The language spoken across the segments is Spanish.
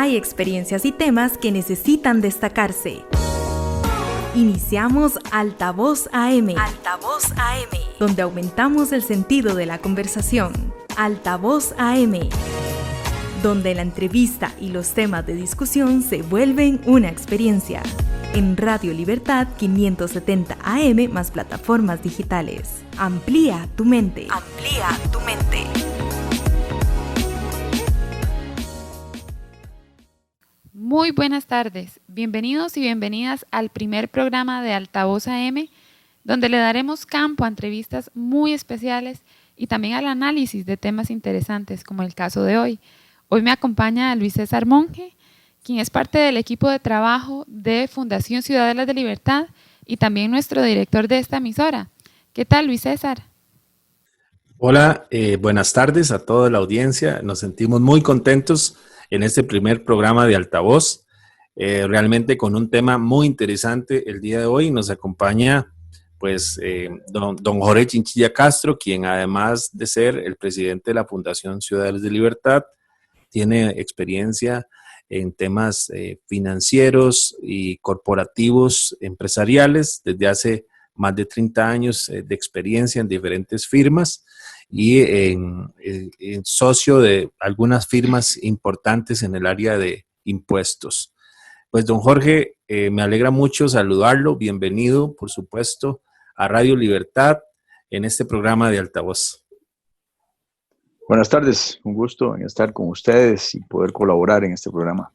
Hay experiencias y temas que necesitan destacarse. Iniciamos Altavoz AM. Altavoz AM, donde aumentamos el sentido de la conversación. Altavoz AM, donde la entrevista y los temas de discusión se vuelven una experiencia. En Radio Libertad 570 AM más plataformas digitales. Amplía tu mente. Amplía tu mente. Muy buenas tardes, bienvenidos y bienvenidas al primer programa de Altavoz AM, donde le daremos campo a entrevistas muy especiales y también al análisis de temas interesantes como el caso de hoy. Hoy me acompaña Luis César Monge, quien es parte del equipo de trabajo de Fundación Ciudadelas de Libertad y también nuestro director de esta emisora. ¿Qué tal, Luis César? Hola, buenas tardes a toda la audiencia. Nos sentimos muy contentos en este primer programa de Altavoz, realmente con un tema muy interesante el día de hoy. Nos acompaña don Jorge Chinchilla Castro, quien además de ser el presidente de la Fundación Ciudadanos de Libertad, tiene experiencia en temas financieros y corporativos empresariales desde hace más de 30 años de experiencia en diferentes firmas y en socio de algunas firmas importantes en el área de impuestos. Pues don Jorge, me alegra mucho saludarlo. Bienvenido, por supuesto, a Radio Libertad en este programa de Altavoz. Buenas tardes, un gusto en estar con ustedes y poder colaborar en este programa.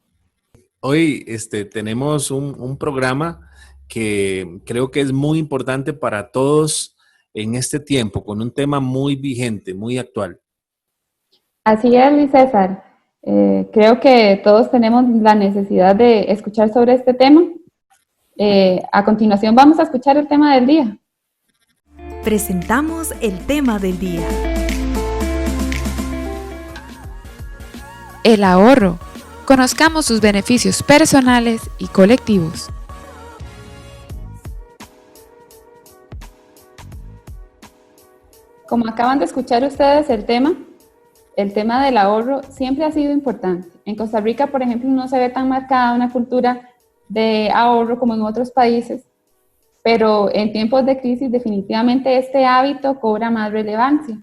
Hoy tenemos un programa que creo que es muy importante para todos en este tiempo, con un tema muy vigente, muy actual. Así es, Luis César. Creo que todos tenemos la necesidad de escuchar sobre este tema. A continuación vamos a escuchar el tema del día. Presentamos el tema del día. El ahorro. Conozcamos sus beneficios personales y colectivos. Como acaban de escuchar ustedes el tema del ahorro siempre ha sido importante. En Costa Rica, por ejemplo, no se ve tan marcada una cultura de ahorro como en otros países, pero en tiempos de crisis definitivamente este hábito cobra más relevancia.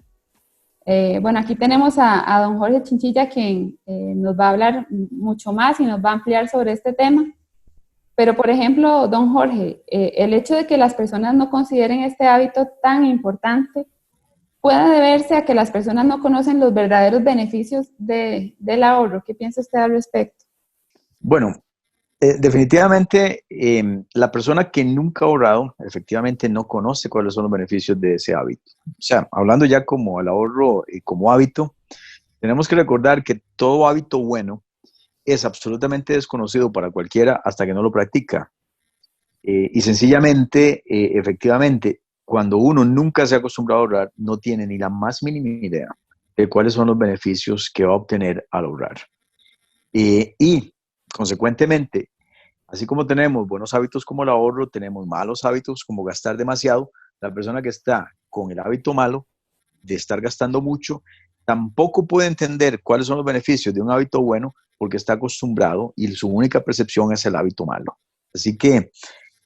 Aquí tenemos a don Jorge Chinchilla, quien nos va a hablar mucho más y nos va a ampliar sobre este tema. Pero, por ejemplo, don Jorge, el hecho de que las personas no consideren este hábito tan importante puede deberse a que las personas no conocen los verdaderos beneficios del ahorro. ¿Qué piensa usted al respecto? Bueno, definitivamente la persona que nunca ha ahorrado efectivamente no conoce cuáles son los beneficios de ese hábito. O sea, hablando ya como el ahorro como hábito, tenemos que recordar que todo hábito bueno es absolutamente desconocido para cualquiera hasta que no lo practica. Y sencillamente, efectivamente, cuando uno nunca se ha acostumbrado a ahorrar, no tiene ni la más mínima idea de cuáles son los beneficios que va a obtener al ahorrar. Y, consecuentemente, así como tenemos buenos hábitos como el ahorro, tenemos malos hábitos como gastar demasiado. La persona que está con el hábito malo de estar gastando mucho, tampoco puede entender cuáles son los beneficios de un hábito bueno porque está acostumbrado y su única percepción es el hábito malo. Así que,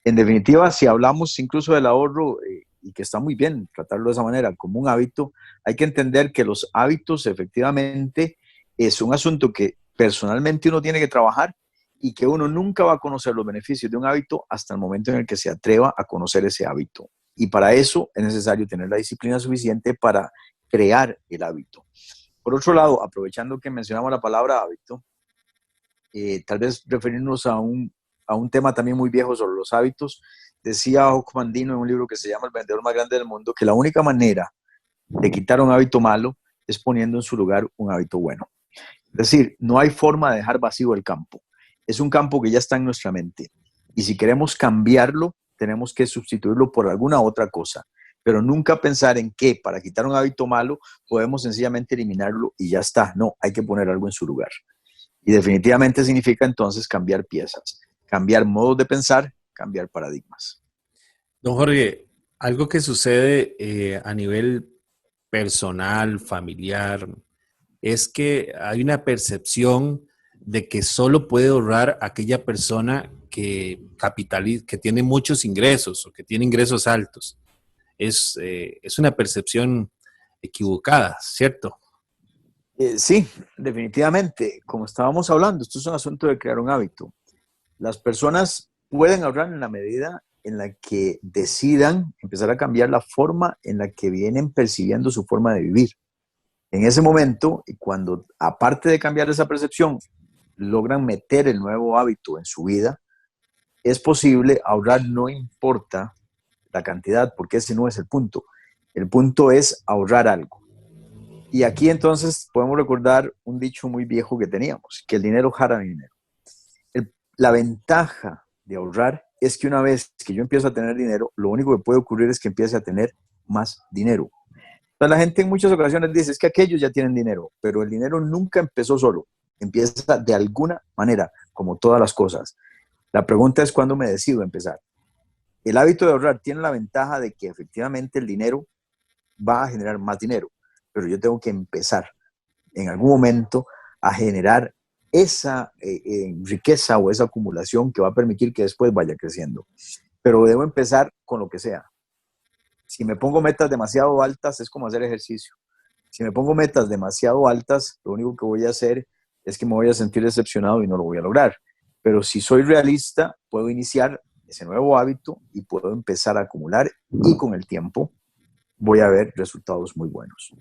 en definitiva, si hablamos incluso del ahorro, y que está muy bien tratarlo de esa manera, como un hábito, hay que entender que los hábitos efectivamente es un asunto que personalmente uno tiene que trabajar y que uno nunca va a conocer los beneficios de un hábito hasta el momento en el que se atreva a conocer ese hábito. Y para eso es necesario tener la disciplina suficiente para crear el hábito. Por otro lado, aprovechando que mencionamos la palabra hábito, tal vez referirnos a un tema también muy viejo sobre los hábitos. Decía Joco Mandino en un libro que se llama El vendedor más grande del mundo que la única manera de quitar un hábito malo es poniendo en su lugar un hábito bueno. Es decir, no hay forma de dejar vacío el campo. Es un campo que ya está en nuestra mente. Y si queremos cambiarlo, tenemos que sustituirlo por alguna otra cosa. Pero nunca pensar en que para quitar un hábito malo podemos sencillamente eliminarlo y ya está. No, hay que poner algo en su lugar. Y definitivamente significa entonces cambiar piezas, cambiar modos de pensar, cambiar paradigmas. Don Jorge, algo que sucede a nivel personal, familiar, es que hay una percepción de que solo puede ahorrar aquella persona que tiene muchos ingresos o que tiene ingresos altos. Es una percepción equivocada, ¿cierto? Sí, definitivamente. Como estábamos hablando, esto es un asunto de crear un hábito. Las personas pueden ahorrar en la medida en la que decidan empezar a cambiar la forma en la que vienen percibiendo su forma de vivir. En ese momento, y cuando aparte de cambiar esa percepción, logran meter el nuevo hábito en su vida, es posible ahorrar, no importa la cantidad, porque ese no es el punto. El punto es ahorrar algo. Y aquí entonces podemos recordar un dicho muy viejo que teníamos, que el dinero jala dinero. La ventaja de ahorrar es que una vez que yo empiezo a tener dinero, lo único que puede ocurrir es que empiece a tener más dinero. Entonces, la gente en muchas ocasiones dice, es que aquellos ya tienen dinero, pero el dinero nunca empezó solo, empieza de alguna manera, como todas las cosas. La pregunta es cuándo me decido empezar. El hábito de ahorrar tiene la ventaja de que efectivamente el dinero va a generar más dinero, pero yo tengo que empezar en algún momento a generar esa riqueza o esa acumulación que va a permitir que después vaya creciendo. Pero debo empezar con lo que sea. Si me pongo metas demasiado altas, es como hacer ejercicio. Si me pongo metas demasiado altas, lo único que voy a hacer es que me voy a sentir decepcionado y no lo voy a lograr. Pero si soy realista, puedo iniciar ese nuevo hábito y puedo empezar a acumular y con el tiempo voy a ver resultados muy buenos.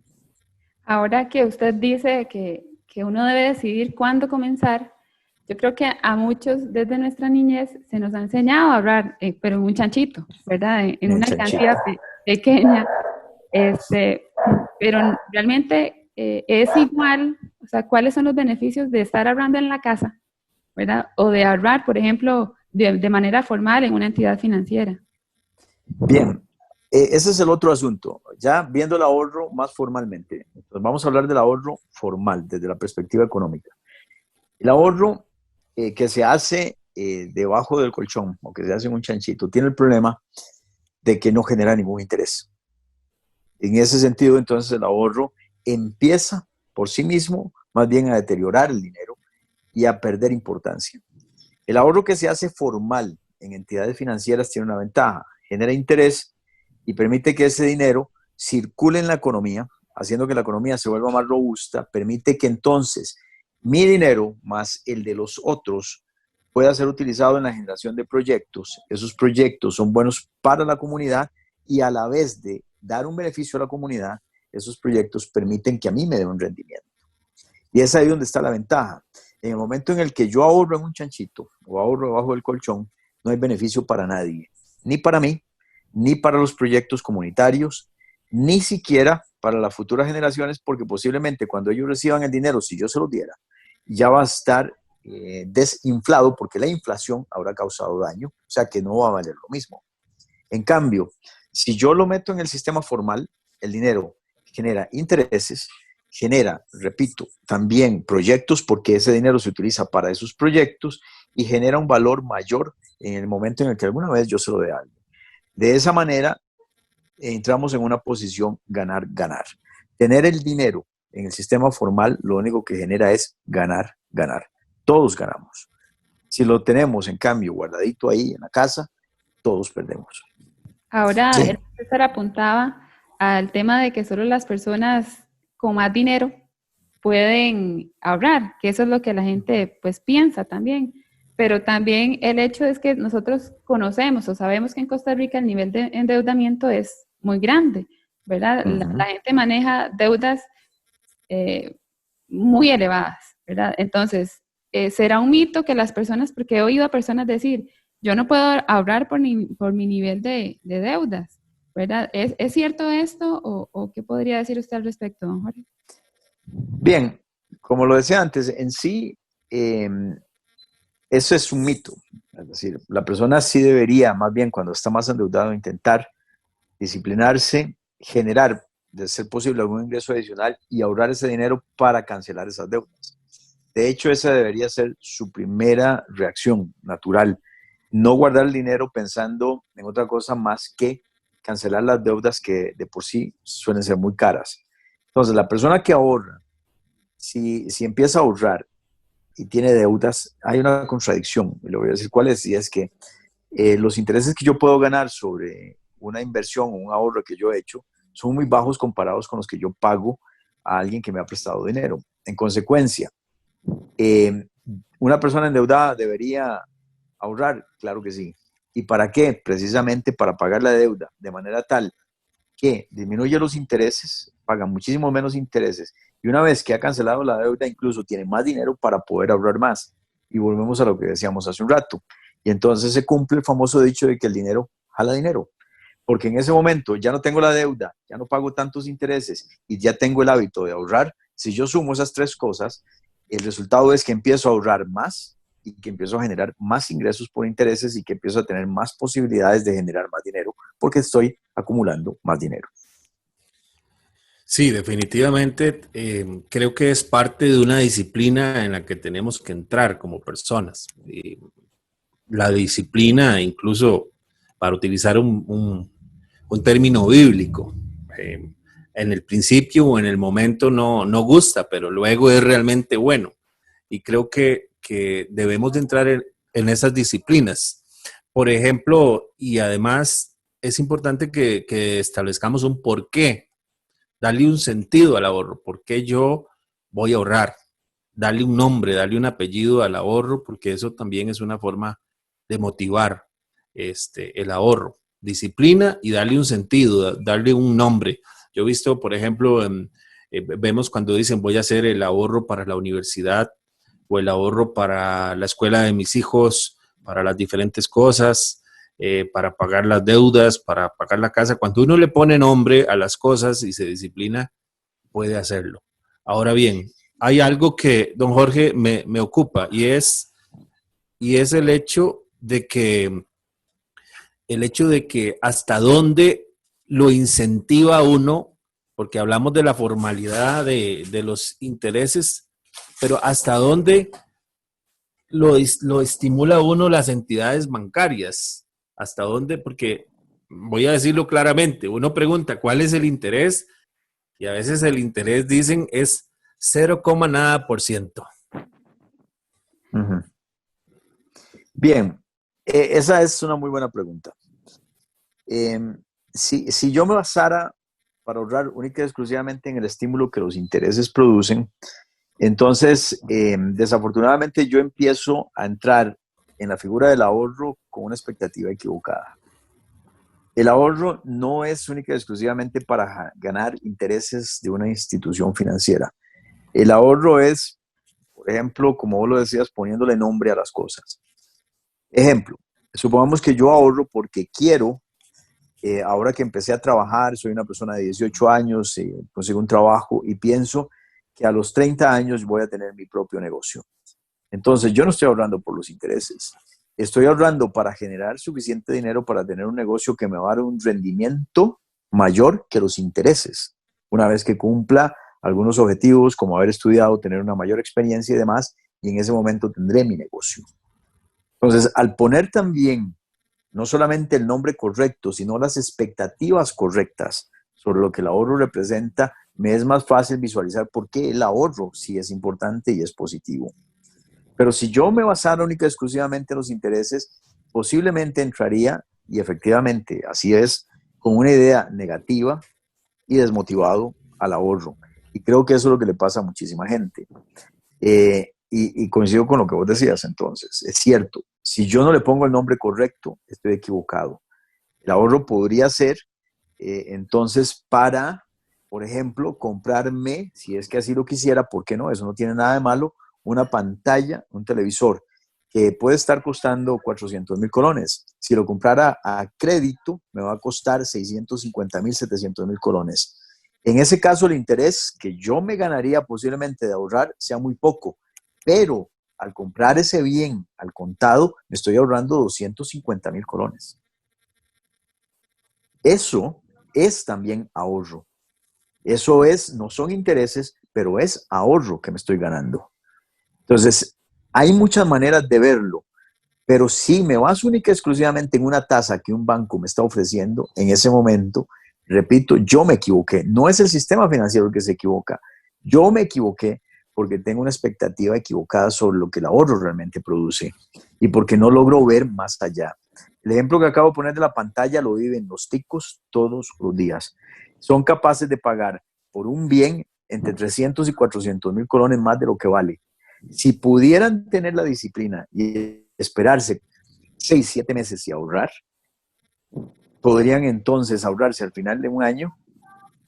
Ahora que usted dice que uno debe decidir cuándo comenzar, yo creo que a muchos desde nuestra niñez se nos ha enseñado a ahorrar, pero en un chanchito, ¿verdad? En una cantidad pequeña, pero realmente es igual, o sea, ¿cuáles son los beneficios de estar ahorrando en la casa, ¿verdad? O de ahorrar, por ejemplo, de manera formal en una entidad financiera. Bien, ese es el otro asunto. Ya viendo el ahorro más formalmente, entonces vamos a hablar del ahorro formal desde la perspectiva económica. El ahorro que se hace debajo del colchón o que se hace en un chanchito tiene el problema de que no genera ningún interés. En ese sentido, entonces el ahorro empieza por sí mismo más bien a deteriorar el dinero y a perder importancia. El ahorro que se hace formal en entidades financieras tiene una ventaja, genera interés y permite que ese dinero circule en la economía, haciendo que la economía se vuelva más robusta, permite que entonces mi dinero más el de los otros pueda ser utilizado en la generación de proyectos. Esos proyectos son buenos para la comunidad y a la vez de dar un beneficio a la comunidad, esos proyectos permiten que a mí me dé un rendimiento. Y es ahí donde está la ventaja. En el momento en el que yo ahorro en un chanchito o ahorro debajo del colchón, no hay beneficio para nadie, ni para mí, ni para los proyectos comunitarios, ni siquiera para las futuras generaciones, porque posiblemente cuando ellos reciban el dinero, si yo se los diera, ya va a estar desinflado porque la inflación habrá causado daño, o sea que no va a valer lo mismo. En cambio, si yo lo meto en el sistema formal, el dinero genera intereses, genera, repito, también proyectos porque ese dinero se utiliza para esos proyectos y genera un valor mayor en el momento en el que alguna vez yo se lo dé a alguien. De esa manera, entramos en una posición ganar-ganar. Tener el dinero en el sistema formal lo único que genera es ganar-ganar. Todos ganamos. Si lo tenemos, en cambio, guardadito ahí en la casa, todos perdemos. Ahora, sí. El profesor apuntaba al tema de que solo las personas con más dinero pueden ahorrar, que eso es lo que la gente pues piensa también. Pero también el hecho es que nosotros conocemos o sabemos que en Costa Rica el nivel de endeudamiento es muy grande, ¿verdad? La gente maneja deudas muy elevadas, ¿verdad? Entonces, será un mito que las personas, porque he oído a personas decir, yo no puedo ahorrar por mi nivel de deudas, ¿verdad? ¿Es cierto esto o qué podría decir usted al respecto, don Jorge? Bien, como lo decía antes, en sí, eso es un mito. Es decir, la persona sí debería, más bien cuando está más endeudado, intentar disciplinarse, generar, de ser posible, algún ingreso adicional y ahorrar ese dinero para cancelar esas deudas. De hecho, esa debería ser su primera reacción natural. No guardar el dinero pensando en otra cosa más que cancelar las deudas que de por sí suelen ser muy caras. Entonces, la persona que ahorra, si empieza a ahorrar y tiene deudas, hay una contradicción, y le voy a decir cuál es, y es que los intereses que yo puedo ganar sobre una inversión o un ahorro que yo he hecho son muy bajos comparados con los que yo pago a alguien que me ha prestado dinero. En consecuencia, ¿una persona endeudada debería ahorrar? Claro que sí. ¿Y para qué? Precisamente para pagar la deuda de manera tal que disminuye los intereses, paga muchísimo menos intereses, y una vez que ha cancelado la deuda, incluso tiene más dinero para poder ahorrar más. Y volvemos a lo que decíamos hace un rato. Y entonces se cumple el famoso dicho de que el dinero jala dinero. Porque en ese momento ya no tengo la deuda, ya no pago tantos intereses y ya tengo el hábito de ahorrar. Si yo sumo esas tres cosas, el resultado es que empiezo a ahorrar más y que empiezo a generar más ingresos por intereses y que empiezo a tener más posibilidades de generar más dinero porque estoy acumulando más dinero. Sí, definitivamente creo que es parte de una disciplina en la que tenemos que entrar como personas. La disciplina, incluso para utilizar un término bíblico, en el principio o en el momento no gusta, pero luego es realmente bueno. Y creo que debemos de entrar en esas disciplinas. Por ejemplo, y además es importante que establezcamos un porqué, darle un sentido al ahorro. ¿Por qué yo voy a ahorrar? Darle un nombre, darle un apellido al ahorro, porque eso también es una forma de motivar el ahorro. Disciplina y darle un sentido, darle un nombre. Yo he visto, por ejemplo, vemos cuando dicen voy a hacer el ahorro para la universidad o el ahorro para la escuela de mis hijos, para las diferentes cosas, para pagar las deudas, para pagar la casa. Cuando uno le pone nombre a las cosas y se disciplina, puede hacerlo. Ahora bien, hay algo que, don Jorge, me ocupa y es el hecho de que hasta dónde lo incentiva uno, porque hablamos de la formalidad de los intereses, pero hasta dónde lo estimula uno las entidades bancarias, hasta dónde, porque voy a decirlo claramente, uno pregunta cuál es el interés y a veces el interés, dicen, es 0, nada por ciento. Uh-huh. Bien, esa es una muy buena pregunta. Si yo me basara para ahorrar única y exclusivamente en el estímulo que los intereses producen, entonces desafortunadamente yo empiezo a entrar en la figura del ahorro con una expectativa equivocada. El ahorro no es única y exclusivamente para ganar intereses de una institución financiera. El ahorro es, por ejemplo, como vos lo decías, poniéndole nombre a las cosas. Ejemplo, supongamos que yo ahorro porque quiero, ahora que empecé a trabajar, soy una persona de 18 años, consigo un trabajo y pienso que a los 30 años voy a tener mi propio negocio. Entonces, yo no estoy ahorrando por los intereses. Estoy ahorrando para generar suficiente dinero para tener un negocio que me va a dar un rendimiento mayor que los intereses. Una vez que cumpla algunos objetivos, como haber estudiado, tener una mayor experiencia y demás, y en ese momento tendré mi negocio. Entonces, al poner también no solamente el nombre correcto, sino las expectativas correctas sobre lo que el ahorro representa, me es más fácil visualizar por qué el ahorro sí es importante y es positivo. Pero si yo me basara única y exclusivamente en los intereses, posiblemente entraría, y efectivamente así es, con una idea negativa y desmotivado al ahorro. Y creo que eso es lo que le pasa a muchísima gente. Y coincido con lo que vos decías entonces. Es cierto, si yo no le pongo el nombre correcto, estoy equivocado. El ahorro podría ser, entonces, para, por ejemplo, comprarme, si es que así lo quisiera, ¿por qué no? Eso no tiene nada de malo, una pantalla, un televisor, que puede estar costando 400,000 colones. Si lo comprara a crédito, me va a costar 650,000, 700,000 colones. En ese caso, el interés que yo me ganaría posiblemente de ahorrar sea muy poco, pero al comprar ese bien al contado, me estoy ahorrando 250,000 colones. Eso es también ahorro. Eso es, no son intereses, pero es ahorro que me estoy ganando. Entonces, hay muchas maneras de verlo, pero si me baso única y exclusivamente en una tasa que un banco me está ofreciendo, en ese momento, repito, yo me equivoqué. No es el sistema financiero el que se equivoca. Yo me equivoqué porque tengo una expectativa equivocada sobre lo que el ahorro realmente produce y porque no logro ver más allá. El ejemplo que acabo de poner de la pantalla lo viven los ticos todos los días. Son capaces de pagar por un bien entre 300 y 400 mil colones más de lo que vale. Si pudieran tener la disciplina y esperarse 6, 7 meses y ahorrar, podrían entonces ahorrarse al final de un año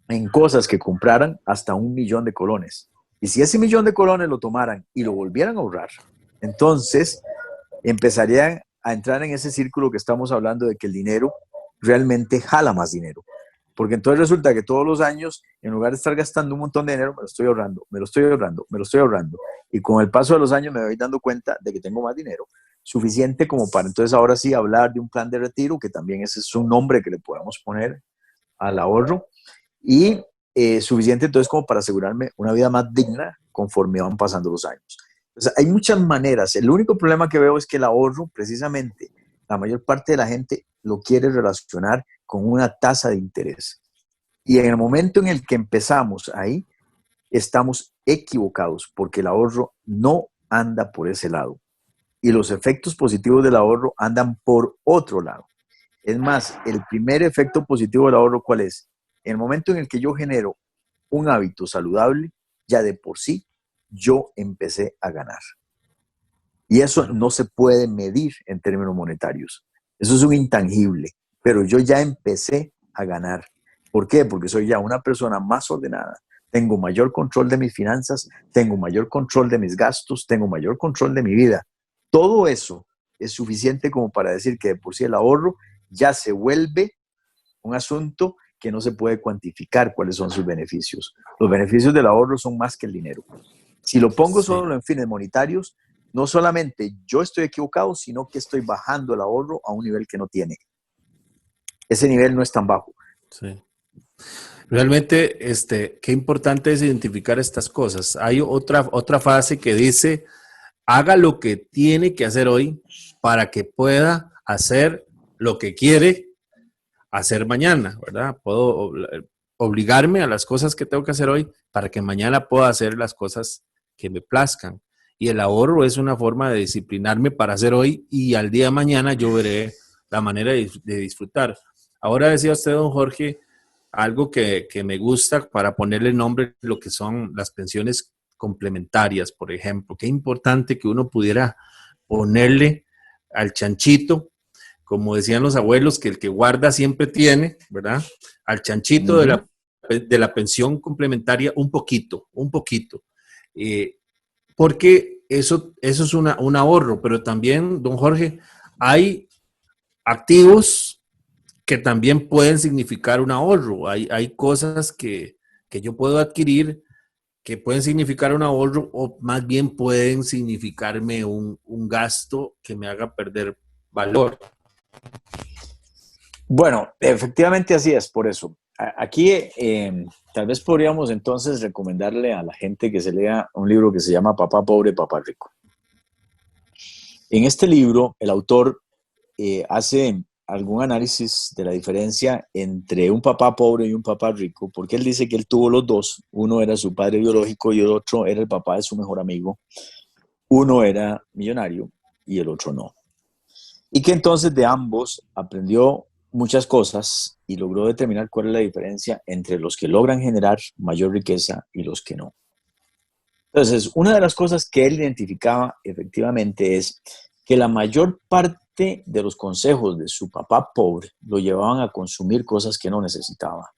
en cosas que compraran hasta 1 millón de colones. Y si ese 1 millón de colones lo tomaran y lo volvieran a ahorrar, entonces empezarían a entrar en ese círculo que estamos hablando de que el dinero realmente jala más dinero. Porque entonces resulta que todos los años, en lugar de estar gastando un montón de dinero, me lo estoy ahorrando, me lo estoy ahorrando, me lo estoy ahorrando. Y con el paso de los años me voy dando cuenta de que tengo más dinero, suficiente como para entonces ahora sí hablar de un plan de retiro, que también ese es un nombre que le podemos poner al ahorro, y suficiente entonces como para asegurarme una vida más digna conforme van pasando los años. O sea, hay muchas maneras. El único problema que veo es que el ahorro, precisamente, la mayor parte de la gente lo quiere relacionar con una tasa de interés. Y en el momento en el que empezamos ahí, estamos equivocados, porque el ahorro no anda por ese lado. Y los efectos positivos del ahorro andan por otro lado. Es más, el primer efecto positivo del ahorro, ¿cuál es? En el momento en el que yo genero un hábito saludable, ya de por sí, yo empecé a ganar. Y eso no se puede medir en términos monetarios. Eso es un intangible, pero yo ya empecé a ganar. ¿Por qué? Porque soy ya una persona más ordenada. Tengo mayor control de mis finanzas, tengo mayor control de mis gastos, tengo mayor control de mi vida. Todo eso es suficiente como para decir que de por sí el ahorro ya se vuelve un asunto que no se puede cuantificar cuáles son sus beneficios. Los beneficios del ahorro son más que el dinero. Si lo pongo solo en fines monetarios, no solamente yo estoy equivocado, sino que estoy bajando el ahorro a un nivel que no tiene. Ese nivel no es tan bajo. Sí. Realmente, qué importante es identificar estas cosas. Hay otra frase que dice, haga lo que tiene que hacer hoy para que pueda hacer lo que quiere hacer mañana, ¿verdad? Puedo obligarme a las cosas que tengo que hacer hoy para que mañana pueda hacer las cosas que me plazcan. Y el ahorro es una forma de disciplinarme para hacer hoy y al día de mañana yo veré la manera de disfrutar. Ahora decía usted, don Jorge, algo que me gusta para ponerle nombre a lo que son las pensiones complementarias, por ejemplo. Qué importante que uno pudiera ponerle al chanchito, como decían los abuelos, que el que guarda siempre tiene, ¿verdad? Al chanchito de la pensión complementaria un poquito. Porque eso es un ahorro, pero también, don Jorge, hay activos que también pueden significar un ahorro. Hay cosas que yo puedo adquirir que pueden significar un ahorro o más bien pueden significarme un gasto que me haga perder valor. Bueno, efectivamente así es, por eso. Aquí tal vez podríamos entonces recomendarle a la gente que se lea un libro que se llama Papá Pobre, Papá Rico. En este libro, el autor hace algún análisis de la diferencia entre un papá pobre y un papá rico, porque él dice que él tuvo los dos. Uno era su padre biológico y el otro era el papá de su mejor amigo. Uno era millonario y el otro no. Y que entonces de ambos aprendió muchas cosas y logró determinar cuál es la diferencia entre los que logran generar mayor riqueza y los que no. Entonces, una de las cosas que él identificaba efectivamente es que la mayor parte de los consejos de su papá pobre lo llevaban a consumir cosas que no necesitaba.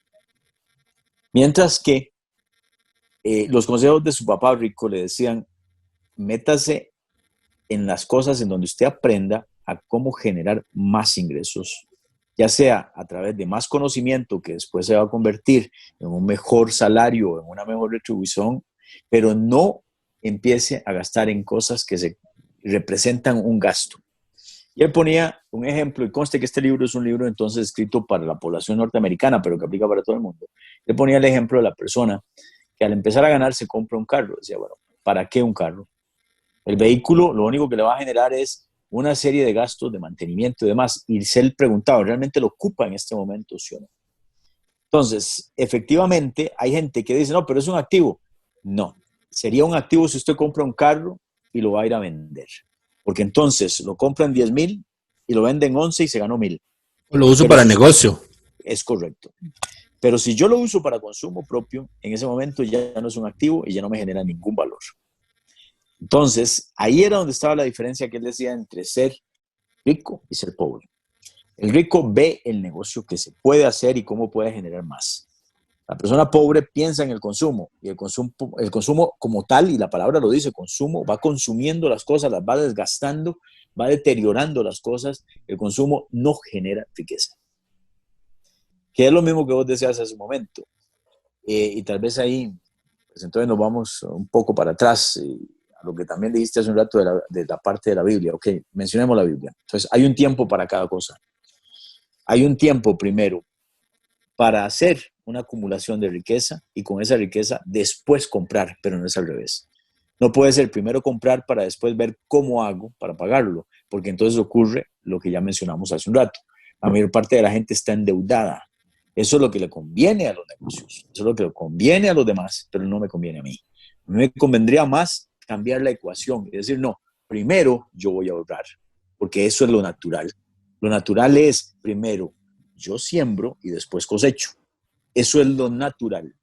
Mientras que los consejos de su papá rico le decían, métase en las cosas en donde usted aprenda a cómo generar más ingresos, ya sea a través de más conocimiento que después se va a convertir en un mejor salario, en una mejor retribución, pero no empiece a gastar en cosas que se representan un gasto. Y él ponía un ejemplo, y conste que este libro es un libro entonces escrito para la población norteamericana, pero que aplica para todo el mundo. Él ponía el ejemplo de la persona que al empezar a ganar se compra un carro. Decía, bueno, ¿para qué un carro? El vehículo lo único que le va a generar es una serie de gastos de mantenimiento y demás. Y él preguntaba, ¿realmente lo ocupa en este momento, sí o no? Entonces, efectivamente, hay gente que dice, no, pero es un activo. No, Sería un activo si usted compra un carro y lo va a ir a vender. Porque entonces lo compra en 10,000 y lo vende en 11 y se ganó 1,000. Lo uso Pero para negocio. es correcto. Pero si yo lo uso para consumo propio, en ese momento ya no es un activo y ya no me genera ningún valor. Entonces, ahí era donde estaba la diferencia que él decía entre ser rico y ser pobre. El rico ve el negocio que se puede hacer y cómo puede generar más. La persona pobre piensa en el consumo y el consumo como tal, y la palabra lo dice, consumo, va consumiendo las cosas, las va desgastando, va deteriorando las cosas. El consumo no genera riqueza. Que es lo mismo que vos decías hace un momento. Y tal vez ahí, pues entonces nos vamos un poco para atrás a lo que también dijiste hace un rato de la parte de la Biblia. Ok, mencionemos la Biblia. Entonces, hay un tiempo para cada cosa. Hay un tiempo primero para hacer una acumulación de riqueza y con esa riqueza después comprar, pero no es al revés. No puede ser primero comprar para después ver cómo hago para pagarlo, porque entonces ocurre lo que ya mencionamos hace un rato. La mayor parte de la gente está endeudada. Eso es lo que le conviene a los negocios, eso es lo que le conviene a los demás, pero no me conviene a mí. A mí me convendría más cambiar la ecuación y decir, no, primero yo voy a ahorrar, porque eso es lo natural. Lo natural es, primero, yo siembro y después cosecho. Eso es lo natural.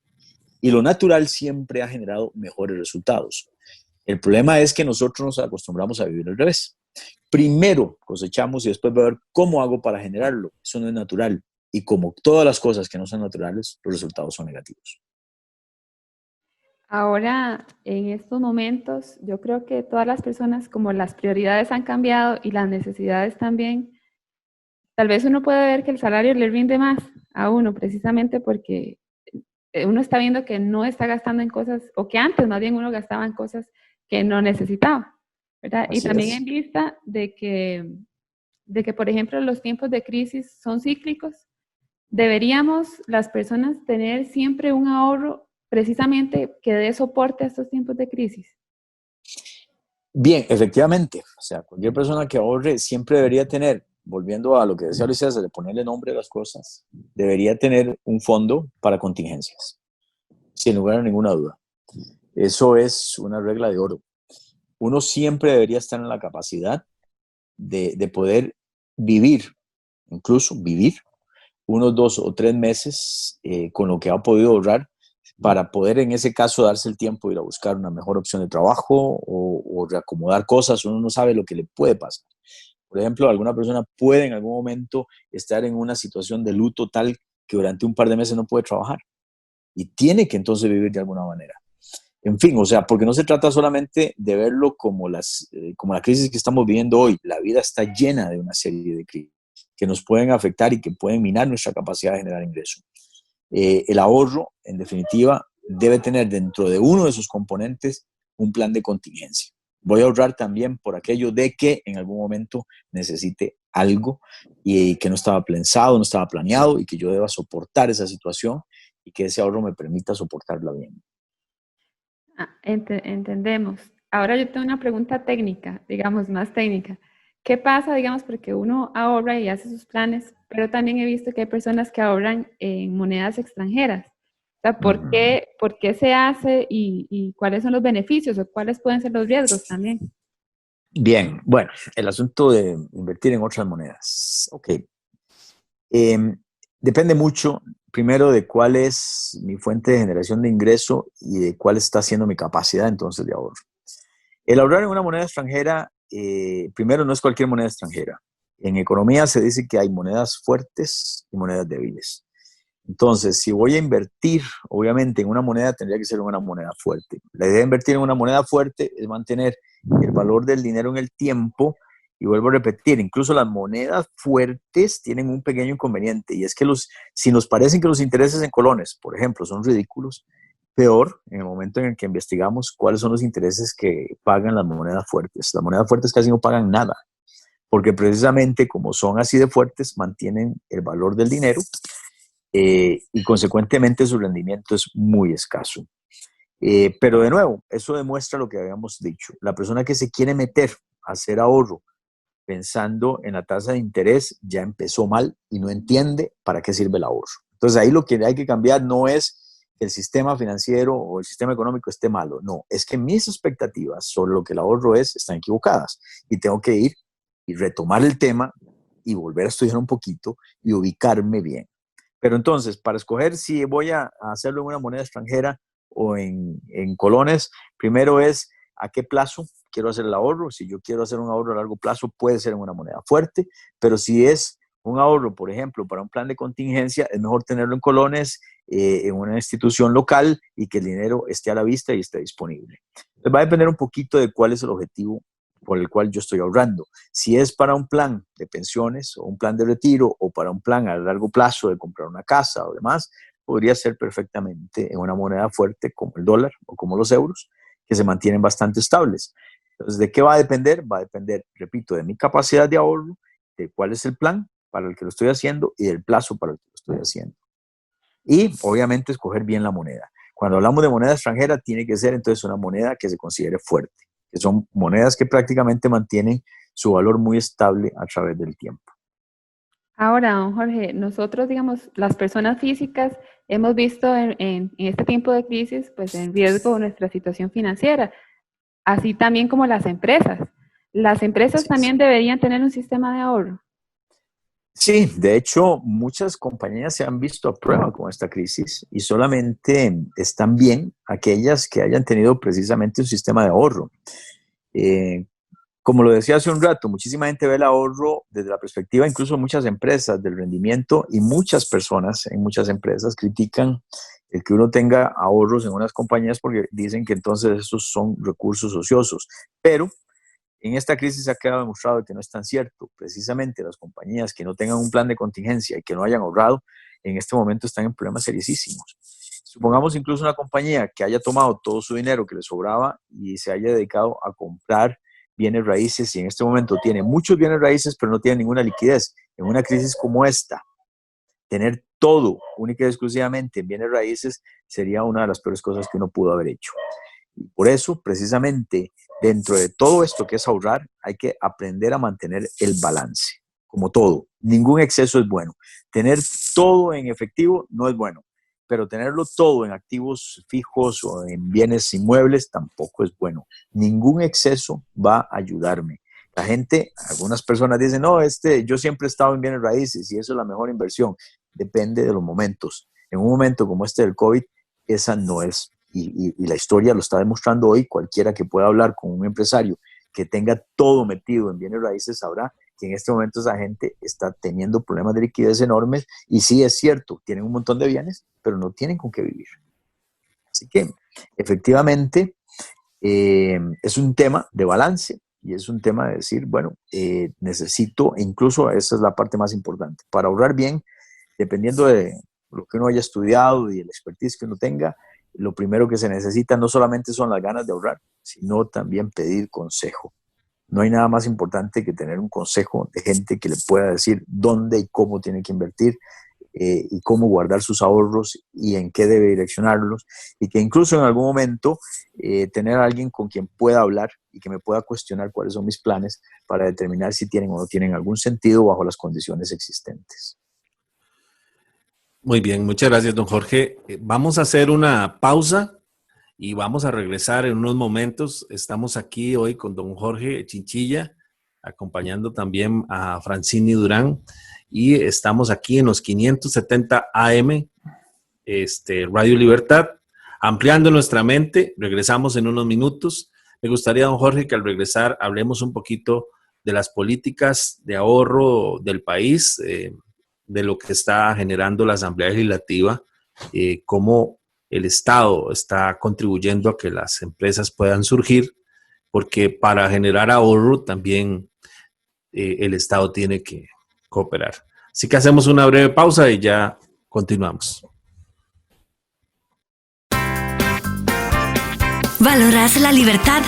Y lo natural siempre ha generado mejores resultados. El problema es que nosotros nos acostumbramos a vivir al revés. Primero cosechamos y después voy a ver cómo hago para generarlo. Eso no es natural. Y como todas las cosas que no son naturales, los resultados son negativos. Ahora, en estos momentos, yo creo que todas las personas, como las prioridades han cambiado y las necesidades también, tal vez uno puede ver que el salario le rinde más a uno, precisamente porque uno está viendo que no está gastando en cosas, o que antes más bien uno gastaba en cosas que no necesitaba, ¿verdad? Así Y también es. en vista de que, por ejemplo, los tiempos de crisis son cíclicos, deberíamos las personas tener siempre un ahorro precisamente que dé soporte a estos tiempos de crisis. Bien, efectivamente. O sea, cualquier persona que ahorre siempre debería tener, volviendo a lo que decía Luis César, de ponerle nombre a las cosas, debería tener un fondo para contingencias, sin lugar a ninguna duda. Eso es una regla de oro. Uno siempre debería estar en la capacidad de poder vivir, incluso vivir, unos 2 o 3 meses con lo que ha podido ahorrar para poder en ese caso darse el tiempo de ir a buscar una mejor opción de trabajo o reacomodar cosas. Uno no sabe lo que le puede pasar. Por ejemplo, alguna persona puede en algún momento estar en una situación de luto tal que durante un par de meses no puede trabajar y tiene que entonces vivir de alguna manera. En fin, o sea, porque no se trata solamente de verlo como la crisis que estamos viviendo hoy. La vida está llena de una serie de crisis que nos pueden afectar y que pueden minar nuestra capacidad de generar ingresos. El ahorro, en definitiva, debe tener dentro de uno de sus componentes un plan de contingencia. Voy a ahorrar también por aquello de que en algún momento necesite algo y que no estaba pensado, no estaba planeado y que yo deba soportar esa situación y que ese ahorro me permita soportarla bien. Entendemos. Ahora yo tengo una pregunta técnica, digamos, más técnica. ¿Qué pasa, digamos, porque uno ahorra y hace sus planes, pero también he visto que hay personas que ahorran en monedas extranjeras? O sea, ¿por qué se hace y cuáles son los beneficios o cuáles pueden ser los riesgos también? Bien, bueno, el asunto de invertir en otras monedas. Ok. Depende mucho, primero, de cuál es mi fuente de generación de ingreso y de cuál está siendo mi capacidad entonces de ahorro. El ahorrar en una moneda extranjera, primero, no es cualquier moneda extranjera. En economía se dice que hay monedas fuertes y monedas débiles. Entonces, si voy a invertir, obviamente, en una moneda, tendría que ser una moneda fuerte. La idea de invertir en una moneda fuerte es mantener el valor del dinero en el tiempo. Y vuelvo a repetir, incluso las monedas fuertes tienen un pequeño inconveniente, y es que si nos parecen que los intereses en colones, por ejemplo, son ridículos, peor en el momento en el que investigamos cuáles son los intereses que pagan las monedas fuertes. Las monedas fuertes casi no pagan nada, porque precisamente como son así de fuertes, mantienen el valor del dinero y consecuentemente su rendimiento es muy escaso. Pero de nuevo, eso demuestra lo que habíamos dicho. La persona que se quiere meter a hacer ahorro pensando en la tasa de interés ya empezó mal y no entiende para qué sirve el ahorro. Entonces ahí lo que hay que cambiar no es que el sistema financiero o el sistema económico esté malo. No, es que mis expectativas sobre lo que el ahorro están equivocadas y tengo que ir y retomar el tema y volver a estudiar un poquito y ubicarme bien. Pero entonces, para escoger si voy a hacerlo en una moneda extranjera o en colones, primero es a qué plazo quiero hacer el ahorro. Si yo quiero hacer un ahorro a largo plazo, puede ser en una moneda fuerte, pero si es un ahorro, por ejemplo, para un plan de contingencia, es mejor tenerlo en colones, en una institución local y que el dinero esté a la vista y esté disponible. Entonces va a depender un poquito de cuál es el objetivo por el cual yo estoy ahorrando. Si es para un plan de pensiones o un plan de retiro o para un plan a largo plazo de comprar una casa o demás, podría ser perfectamente en una moneda fuerte como el dólar o como los euros, que se mantienen bastante estables. Entonces, ¿de qué va a depender? Va a depender, repito, de mi capacidad de ahorro, de cuál es el plan para el que lo estoy haciendo y del plazo para el que lo estoy haciendo. Y, obviamente, escoger bien la moneda. Cuando hablamos de moneda extranjera, tiene que ser entonces una moneda que se considere fuerte, que son monedas que prácticamente mantienen su valor muy estable a través del tiempo. Ahora, don Jorge, nosotros, digamos, las personas físicas hemos visto en este tiempo de crisis, pues en riesgo nuestra situación financiera, así también como las empresas. ¿Las empresas también deberían tener un sistema de ahorro? Sí, de hecho, muchas compañías se han visto a prueba con esta crisis y solamente están bien aquellas que hayan tenido precisamente un sistema de ahorro. Como lo decía hace un rato, muchísima gente ve el ahorro desde la perspectiva, incluso muchas empresas, del rendimiento, y muchas personas en muchas empresas critican el que uno tenga ahorros en unas compañías porque dicen que entonces esos son recursos ociosos. Pero en esta crisis ha quedado demostrado que no es tan cierto. Precisamente las compañías que no tengan un plan de contingencia y que no hayan ahorrado, en este momento están en problemas seriosísimos. Supongamos incluso una compañía que haya tomado todo su dinero que le sobraba y se haya dedicado a comprar bienes raíces y en este momento tiene muchos bienes raíces pero no tiene ninguna liquidez. En una crisis como esta, tener todo única y exclusivamente en bienes raíces sería una de las peores cosas que uno pudo haber hecho. Y por eso, precisamente, dentro de todo esto que es ahorrar, hay que aprender a mantener el balance, como todo. Ningún exceso es bueno. Tener todo en efectivo no es bueno, pero tenerlo todo en activos fijos o en bienes inmuebles tampoco es bueno. Ningún exceso va a ayudarme. La gente, algunas personas dicen, no, yo siempre he estado en bienes raíces y eso es la mejor inversión. Depende de los momentos. En un momento como este del COVID, esa no es. Y la historia lo está demostrando hoy. Cualquiera que pueda hablar con un empresario que tenga todo metido en bienes raíces sabrá que en este momento esa gente está teniendo problemas de liquidez enormes y sí es cierto, tienen un montón de bienes, pero no tienen con qué vivir. Así que efectivamente es un tema de balance y es un tema de decir, bueno, necesito, incluso esa es la parte más importante, para ahorrar bien, dependiendo de lo que uno haya estudiado y el expertise que uno tenga, lo primero que se necesita no solamente son las ganas de ahorrar, sino también pedir consejo. No hay nada más importante que tener un consejo de gente que le pueda decir dónde y cómo tiene que invertir y cómo guardar sus ahorros y en qué debe direccionarlos. Y que incluso en algún momento tener a alguien con quien pueda hablar y que me pueda cuestionar cuáles son mis planes para determinar si tienen o no tienen algún sentido bajo las condiciones existentes. Muy bien, muchas gracias, don Jorge. Vamos a hacer una pausa y vamos a regresar en unos momentos. Estamos aquí hoy con don Jorge Chinchilla, acompañando también a Francini Durán, y estamos aquí en los 570 AM, Radio Libertad, ampliando nuestra mente. Regresamos en unos minutos. Me gustaría, don Jorge, que al regresar hablemos un poquito de las políticas de ahorro del país, de lo que está generando la Asamblea Legislativa, cómo el Estado está contribuyendo a que las empresas puedan surgir, porque para generar ahorro también el Estado tiene que cooperar. Así que hacemos una breve pausa y ya continuamos. ¿Valoras la libertad?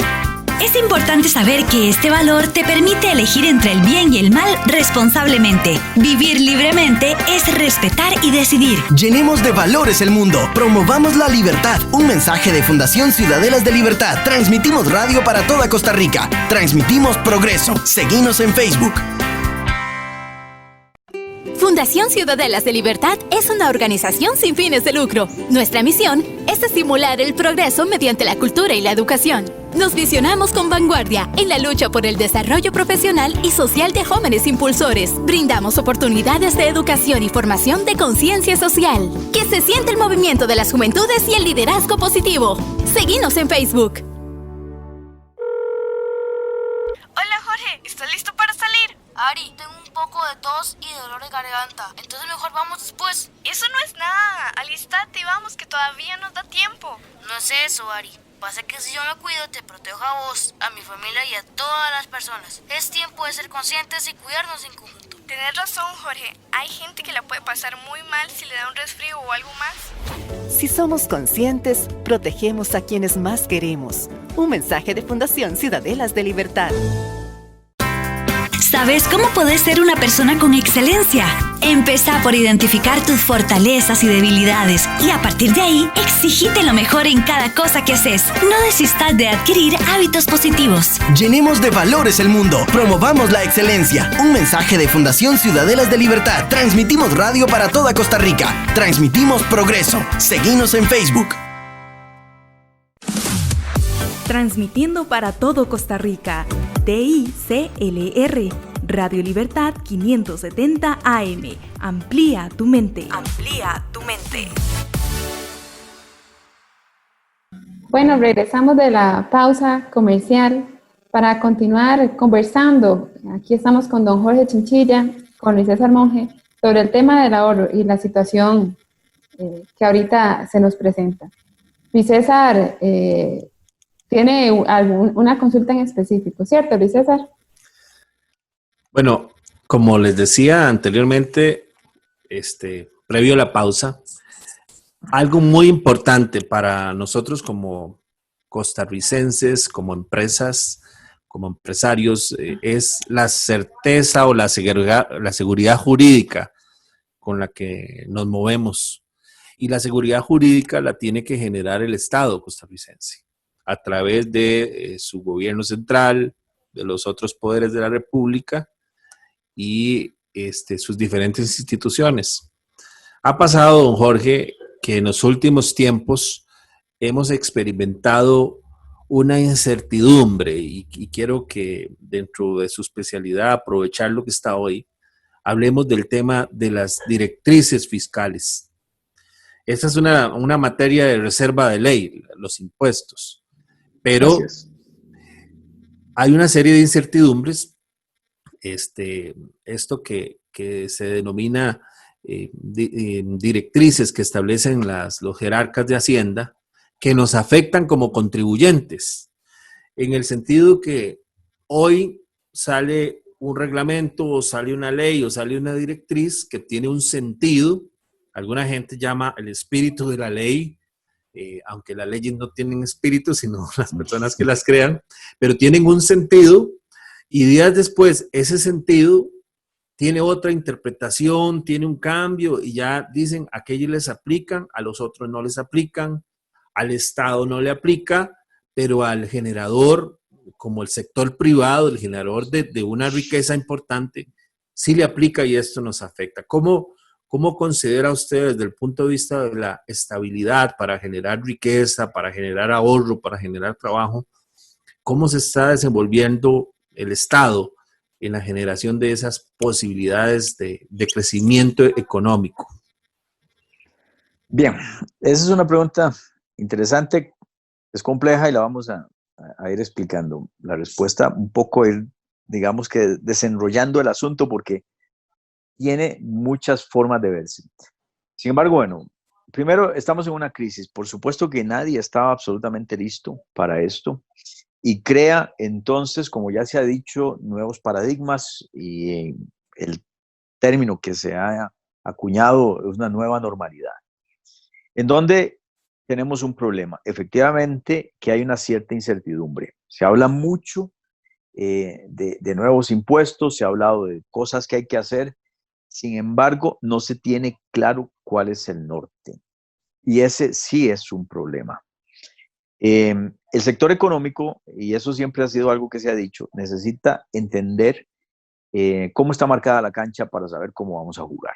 Es importante saber que este valor te permite elegir entre el bien y el mal responsablemente. Vivir libremente es respetar y decidir. Llenemos de valores el mundo. Promovamos la libertad. Un mensaje de Fundación Ciudadelas de Libertad. Transmitimos radio para toda Costa Rica. Transmitimos progreso. Seguinos en Facebook. Fundación Ciudadelas de Libertad es una organización sin fines de lucro. Nuestra misión es estimular el progreso mediante la cultura y la educación. Nos visionamos con vanguardia en la lucha por el desarrollo profesional y social de jóvenes impulsores. Brindamos oportunidades de educación y formación de conciencia social. Que se siente el movimiento de las juventudes y el liderazgo positivo. Seguinos en Facebook. Hola Jorge, ¿estás listo para salir? Ari, tengo un poco de tos y dolor de garganta, entonces mejor vamos después. Eso no es nada, alístate y vamos que todavía nos da tiempo. No es eso, Ari. Pasa que si yo me cuido te protejo a vos, a mi familia y a todas las personas. Es tiempo de ser conscientes y cuidarnos en conjunto. Tenés razón, Jorge. Hay gente que la puede pasar muy mal si le da un resfrío o algo más. Si somos conscientes, protegemos a quienes más queremos. Un mensaje de Fundación Ciudadelas de Libertad. ¿Sabes cómo podés ser una persona con excelencia? Empezá por identificar tus fortalezas y debilidades y a partir de ahí, exigite lo mejor en cada cosa que haces. No desistas de adquirir hábitos positivos. Llenemos de valores el mundo. Promovamos la excelencia. Un mensaje de Fundación Ciudadelas de Libertad. Transmitimos radio para toda Costa Rica. Transmitimos progreso. Seguinos en Facebook. Transmitiendo para todo Costa Rica. TICLR. Radio Libertad 570 AM. Amplía tu mente. Amplía tu mente. Bueno, regresamos de la pausa comercial para continuar conversando. Aquí estamos con don Jorge Chinchilla, con Luis César Monge, sobre el tema del ahorro y la situación que ahorita se nos presenta. Luis César tiene una consulta en específico, ¿cierto, Luis César? Bueno, como les decía anteriormente, previo a la pausa, algo muy importante para nosotros como costarricenses, como empresas, como empresarios, es la certeza o la seguridad jurídica con la que nos movemos. Y la seguridad jurídica la tiene que generar el Estado costarricense a través de su gobierno central, de los otros poderes de la República y sus diferentes instituciones. Ha pasado, don Jorge, que en los últimos tiempos hemos experimentado una incertidumbre y quiero que dentro de su especialidad, aprovechar lo que está hoy, hablemos del tema de las directrices fiscales. Esta es una materia de reserva de ley, los impuestos, pero hay una serie de incertidumbres. Esto que se denomina directrices que establecen los jerarcas de Hacienda, que nos afectan como contribuyentes, en el sentido que hoy sale un reglamento o sale una ley o sale una directriz que tiene un sentido. Alguna gente llama el espíritu de la ley, aunque las leyes no tienen espíritu, sino las personas que las crean, pero tienen un sentido. Y días después, ese sentido tiene otra interpretación, tiene un cambio y ya dicen, a aquellos les aplican, a los otros no les aplican, al Estado no le aplica, pero al generador, como el sector privado, el generador de una riqueza importante, sí le aplica y esto nos afecta. ¿Cómo considera usted desde el punto de vista de la estabilidad para generar riqueza, para generar ahorro, para generar trabajo, cómo se está desenvolviendo el Estado en la generación de esas posibilidades de crecimiento económico? Bien, esa es una pregunta interesante, es compleja y la vamos a ir explicando. La respuesta un poco ir, digamos que desenrollando el asunto porque tiene muchas formas de verse. Sin embargo, bueno, primero estamos en una crisis. Por supuesto que nadie estaba absolutamente listo para esto. Y crea entonces, como ya se ha dicho, nuevos paradigmas y el término que se ha acuñado es una nueva normalidad, en donde tenemos un problema. Efectivamente que hay una cierta incertidumbre. Se habla mucho de nuevos impuestos, se ha hablado de cosas que hay que hacer, sin embargo, no se tiene claro cuál es el norte. Y ese sí es un problema. El sector económico, y eso siempre ha sido algo que se ha dicho, necesita entender cómo está marcada la cancha para saber cómo vamos a jugar.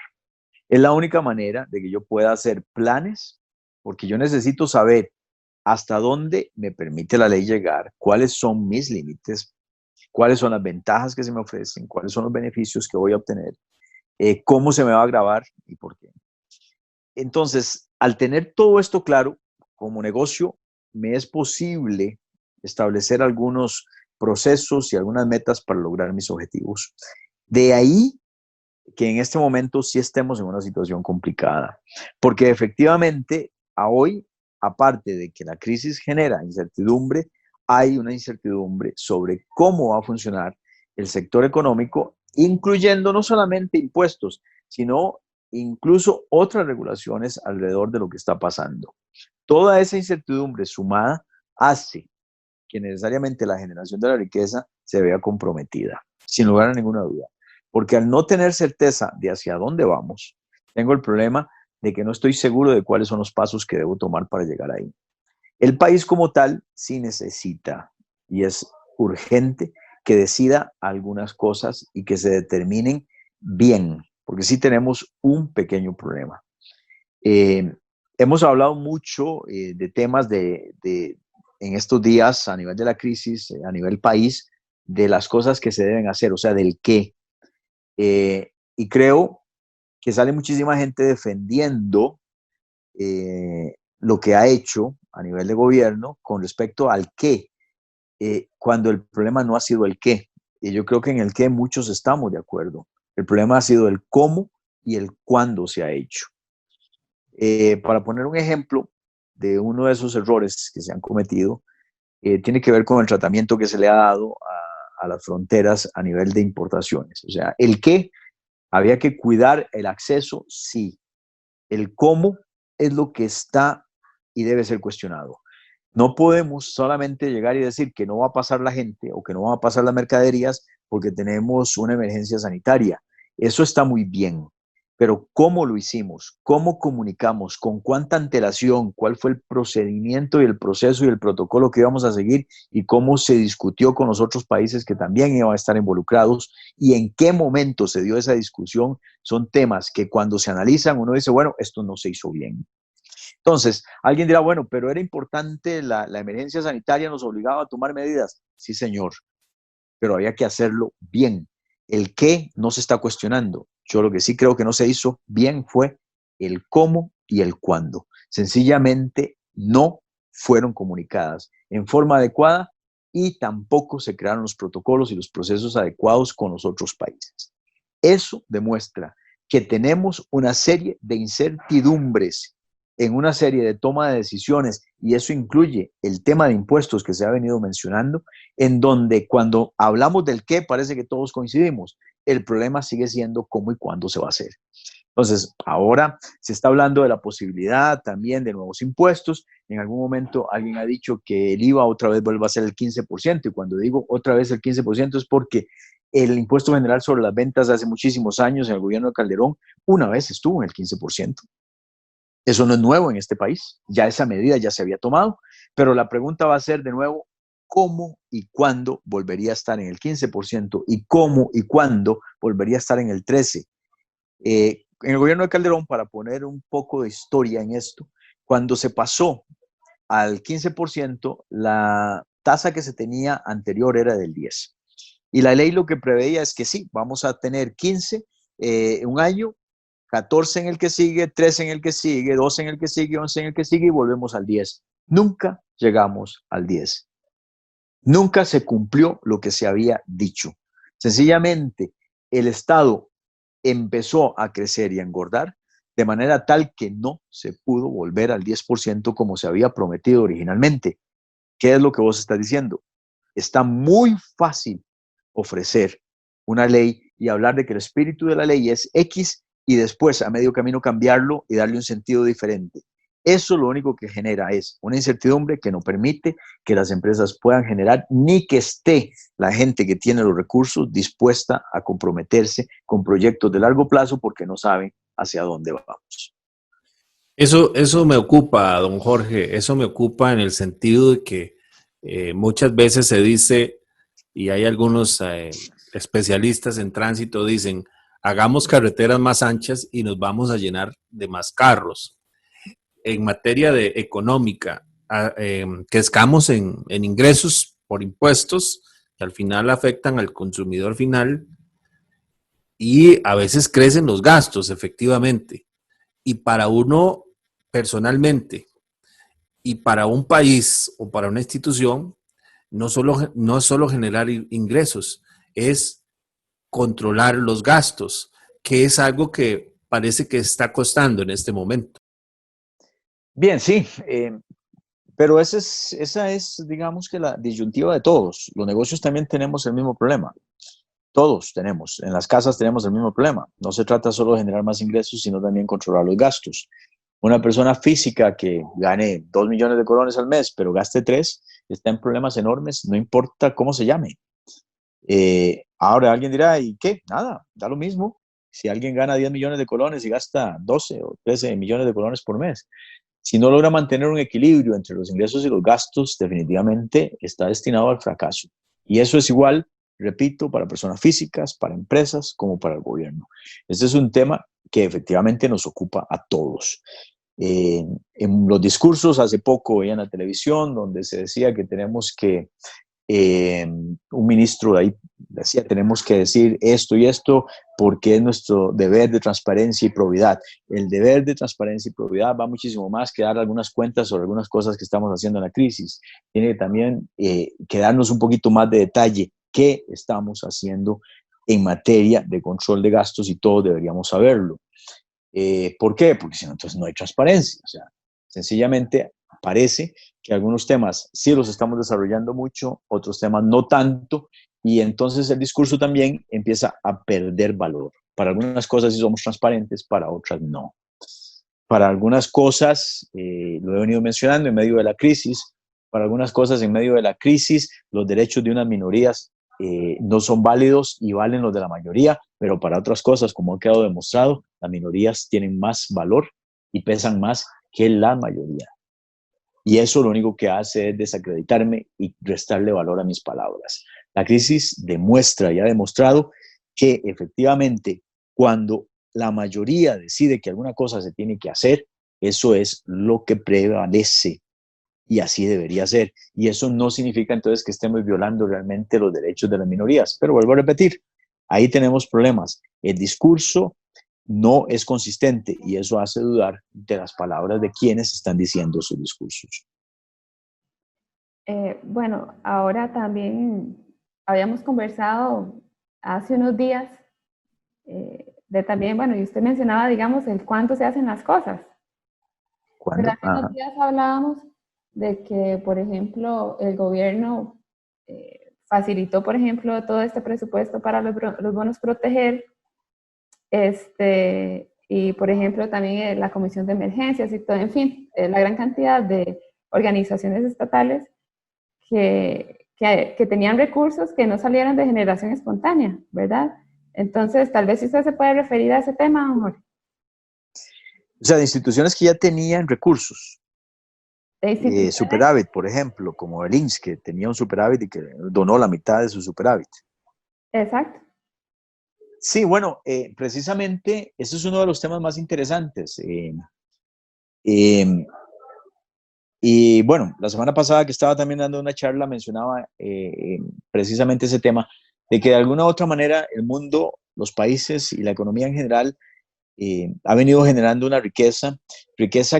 Es la única manera de que yo pueda hacer planes, porque yo necesito saber hasta dónde me permite la ley llegar, cuáles son mis límites, cuáles son las ventajas que se me ofrecen, cuáles son los beneficios que voy a obtener, cómo se me va a gravar y por qué. Entonces, al tener todo esto claro, como negocio, me es posible establecer algunos procesos y algunas metas para lograr mis objetivos. De ahí que en este momento sí estemos en una situación complicada, porque efectivamente a hoy, aparte de que la crisis genera incertidumbre, hay una incertidumbre sobre cómo va a funcionar el sector económico, incluyendo no solamente impuestos, sino incluso otras regulaciones alrededor de lo que está pasando. Toda esa incertidumbre sumada hace que necesariamente la generación de la riqueza se vea comprometida, sin lugar a ninguna duda. Porque al no tener certeza de hacia dónde vamos, tengo el problema de que no estoy seguro de cuáles son los pasos que debo tomar para llegar ahí. El país como tal sí necesita, y es urgente, que decida algunas cosas y que se determinen bien, porque sí tenemos un pequeño problema. Hemos hablado mucho de temas en estos días a nivel de la crisis, a nivel país, de las cosas que se deben hacer, o sea, del qué. Y creo que sale muchísima gente defendiendo lo que ha hecho a nivel de gobierno con respecto al qué, cuando el problema no ha sido el qué. Y yo creo que en el qué muchos estamos de acuerdo. El problema ha sido el cómo y el cuándo se ha hecho. Para poner un ejemplo de uno de esos errores que se han cometido, tiene que ver con el tratamiento que se le ha dado a las fronteras a nivel de importaciones. O sea, el qué, había que cuidar el acceso, sí. El cómo es lo que está y debe ser cuestionado. No podemos solamente llegar y decir que no va a pasar la gente o que no van a pasar las mercaderías porque tenemos una emergencia sanitaria. Eso está muy bien, pero ¿cómo lo hicimos? ¿Cómo comunicamos? ¿Con cuánta antelación? ¿Cuál fue el procedimiento y el proceso y el protocolo que íbamos a seguir? ¿Y cómo se discutió con los otros países que también iban a estar involucrados? ¿Y en qué momento se dio esa discusión? Son temas que cuando se analizan uno dice, bueno, esto no se hizo bien. Entonces, alguien dirá, bueno, pero era importante, la emergencia sanitaria nos obligaba a tomar medidas. Sí, señor, pero había que hacerlo bien. El qué no se está cuestionando. Yo lo que sí creo que no se hizo bien fue el cómo y el cuándo. Sencillamente no fueron comunicadas en forma adecuada y tampoco se crearon los protocolos y los procesos adecuados con los otros países. Eso demuestra que tenemos una serie de incertidumbres en una serie de toma de decisiones, y eso incluye el tema de impuestos que se ha venido mencionando, en donde cuando hablamos del qué parece que todos coincidimos. El problema sigue siendo cómo y cuándo se va a hacer. Entonces, ahora se está hablando de la posibilidad también de nuevos impuestos. En algún momento alguien ha dicho que el IVA otra vez vuelva a ser el 15%, y cuando digo otra vez el 15% es porque el impuesto general sobre las ventas hace muchísimos años en el gobierno de Calderón una vez estuvo en el 15%. Eso no es nuevo en este país, ya esa medida ya se había tomado, pero la pregunta va a ser de nuevo, ¿cómo y cuándo volvería a estar en el 15%? ¿Y cómo y cuándo volvería a estar en el 13%? En el gobierno de Calderón, para poner un poco de historia en esto, cuando se pasó al 15%, la tasa que se tenía anterior era del 10%. Y la ley lo que preveía es que sí, vamos a tener 15 un año, 14 en el que sigue, 13 en el que sigue, 12 en el que sigue, 11 en el que sigue y volvemos al 10. Nunca llegamos al 10. Nunca se cumplió lo que se había dicho. Sencillamente, el Estado empezó a crecer y a engordar de manera tal que no se pudo volver al 10% como se había prometido originalmente. ¿Qué es lo que vos estás diciendo? Está muy fácil ofrecer una ley y hablar de que el espíritu de la ley es X y después a medio camino cambiarlo y darle un sentido diferente. Eso lo único que genera es una incertidumbre que no permite que las empresas puedan generar ni que esté la gente que tiene los recursos dispuesta a comprometerse con proyectos de largo plazo porque no saben hacia dónde vamos. Eso me ocupa, don Jorge, eso me ocupa en el sentido de que muchas veces se dice, y hay algunos especialistas en tránsito dicen, hagamos carreteras más anchas y nos vamos a llenar de más carros. En materia de económica, crezcamos en ingresos por impuestos que al final afectan al consumidor final y a veces crecen los gastos, efectivamente. Y para uno personalmente y para un país o para una institución, no es solo generar ingresos, es controlar los gastos, que es algo que parece que está costando en este momento. Bien, sí, pero esa es, digamos que la disyuntiva de todos. Los negocios también tenemos el mismo problema. Todos tenemos, en las casas tenemos el mismo problema. No se trata solo de generar más ingresos, sino también controlar los gastos. Una persona física que gane 2 millones de colones al mes, pero gaste 3, está en problemas enormes, no importa cómo se llame. Ahora alguien dirá, ¿y qué? Nada, da lo mismo. Si alguien gana 10 millones de colones y gasta 12 o 13 millones de colones por mes, si no logra mantener un equilibrio entre los ingresos y los gastos, definitivamente está destinado al fracaso. Y eso es igual, repito, para personas físicas, para empresas, como para el gobierno. Este es un tema que efectivamente nos ocupa a todos. En los discursos, hace poco veía en la televisión, donde se decía que tenemos que, un ministro de ahí decía, tenemos que decir esto y esto porque es nuestro deber de transparencia y probidad. El deber de transparencia y probidad va muchísimo más que dar algunas cuentas sobre algunas cosas que estamos haciendo en la crisis. Tiene que también que darnos un poquito más de detalle qué estamos haciendo en materia de control de gastos y todos deberíamos saberlo. ¿Por qué? Porque si no, entonces no hay transparencia. O sea, sencillamente parece que algunos temas sí los estamos desarrollando mucho, otros temas no tanto, y entonces el discurso también empieza a perder valor. Para algunas cosas sí somos transparentes, para otras no. Para algunas cosas, lo he venido mencionando en medio de la crisis, para algunas cosas en medio de la crisis, los derechos de unas minorías no son válidos y valen los de la mayoría, pero para otras cosas, como ha quedado demostrado, las minorías tienen más valor y pesan más que la mayoría. Y eso lo único que hace es desacreditarme y restarle valor a mis palabras. La crisis demuestra y ha demostrado que efectivamente cuando la mayoría decide que alguna cosa se tiene que hacer, eso es lo que prevalece. Y así debería ser. Y eso no significa entonces que estemos violando realmente los derechos de las minorías. Pero vuelvo a repetir, ahí tenemos problemas. El discurso no es consistente y eso hace dudar de las palabras de quienes están diciendo sus discursos. Bueno, ahora también habíamos conversado hace unos días de también, bueno, y usted mencionaba, digamos, el cuánto se hacen las cosas. ¿Cuándo? Pero hace unos días hablábamos de que, por ejemplo, el gobierno facilitó, por ejemplo, todo este presupuesto para los bonos proteger, y, por ejemplo, también la Comisión de Emergencias y todo, en fin, la gran cantidad de organizaciones estatales que tenían recursos que no salieron de generación espontánea, ¿verdad? Entonces, tal vez si usted se puede referir a ese tema, don Jorge. O sea, de instituciones que ya tenían recursos. Superávit, por ejemplo, como el INSS, que tenía un superávit y que donó la mitad de su superávit. Exacto. Sí, bueno, precisamente ese es uno de los temas más interesantes. Y bueno, la semana pasada que estaba también dando una charla mencionaba precisamente ese tema, de que de alguna u otra manera el mundo, los países y la economía en general ha venido generando una riqueza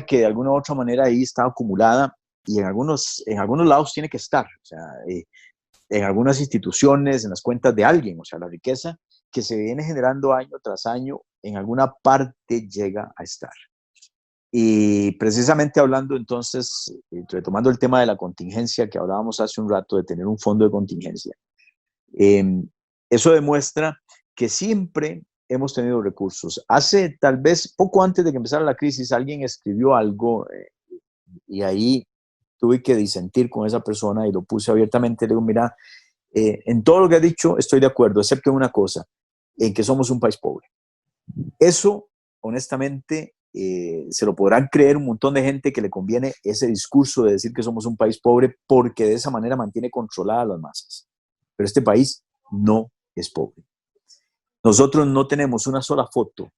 que de alguna u otra manera ahí está acumulada y en algunos lados tiene que estar, o sea, en algunas instituciones, en las cuentas de alguien, o sea, la riqueza que se viene generando año tras año, en alguna parte llega a estar. Y precisamente hablando entonces, retomando el tema de la contingencia que hablábamos hace un rato, de tener un fondo de contingencia, eso demuestra que siempre hemos tenido recursos. Hace tal vez poco antes de que empezara la crisis, alguien escribió algo y ahí tuve que disentir con esa persona y lo puse abiertamente. Le digo, mira, en todo lo que ha dicho estoy de acuerdo, excepto en una cosa, en que somos un país pobre. Eso, honestamente, se lo podrán creer un montón de gente que le conviene ese discurso de decir que somos un país pobre porque de esa manera mantiene controladas las masas. Pero este país no es pobre. Nosotros no tenemos una sola foto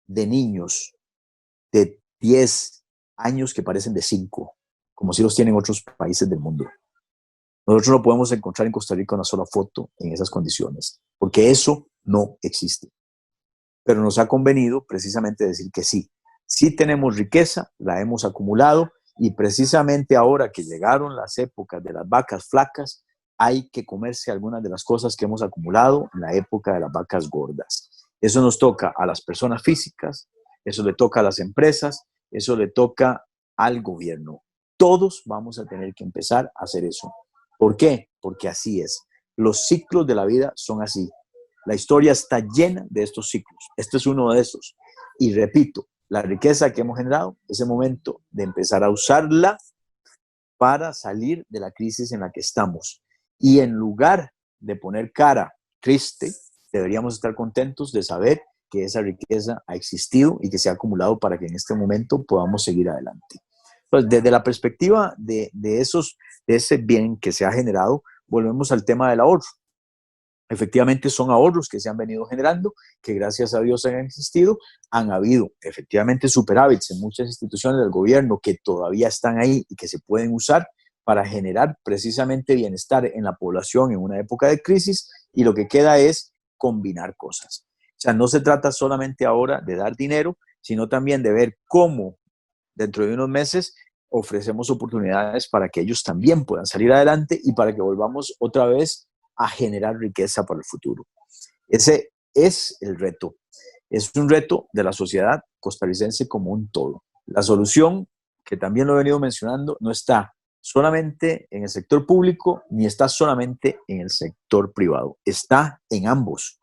de niños de 10 años que parecen de 5, como si los tienen otros países del mundo. Nosotros no podemos encontrar en Costa Rica una sola foto en esas condiciones, porque eso no existe. Pero nos ha convenido precisamente decir que sí. Sí tenemos riqueza, la hemos acumulado, y precisamente ahora que llegaron las épocas de las vacas flacas, hay que comerse algunas de las cosas que hemos acumulado en la época de las vacas gordas. Eso nos toca a las personas físicas, eso le toca a las empresas, eso le toca al gobierno. Todos vamos a tener que empezar a hacer eso. ¿Por qué? Porque así es. Los ciclos de la vida son así. La historia está llena de estos ciclos. Este es uno de esos. Y repito, la riqueza que hemos generado es el momento de empezar a usarla para salir de la crisis en la que estamos. Y en lugar de poner cara triste, deberíamos estar contentos de saber que esa riqueza ha existido y que se ha acumulado para que en este momento podamos seguir adelante. Pues desde la perspectiva de ese bien que se ha generado, volvemos al tema del ahorro. Efectivamente son ahorros que se han venido generando, que gracias a Dios han existido. Han habido efectivamente superávits en muchas instituciones del gobierno que todavía están ahí y que se pueden usar para generar precisamente bienestar en la población en una época de crisis, y lo que queda es combinar cosas. O sea, no se trata solamente ahora de dar dinero, sino también de ver cómo dentro de unos meses ofrecemos oportunidades para que ellos también puedan salir adelante y para que volvamos otra vez a generar riqueza para el futuro. Ese es el reto. Es un reto de la sociedad costarricense como un todo. La solución, que también lo he venido mencionando, no está solamente en el sector público ni está solamente en el sector privado. Está en ambos.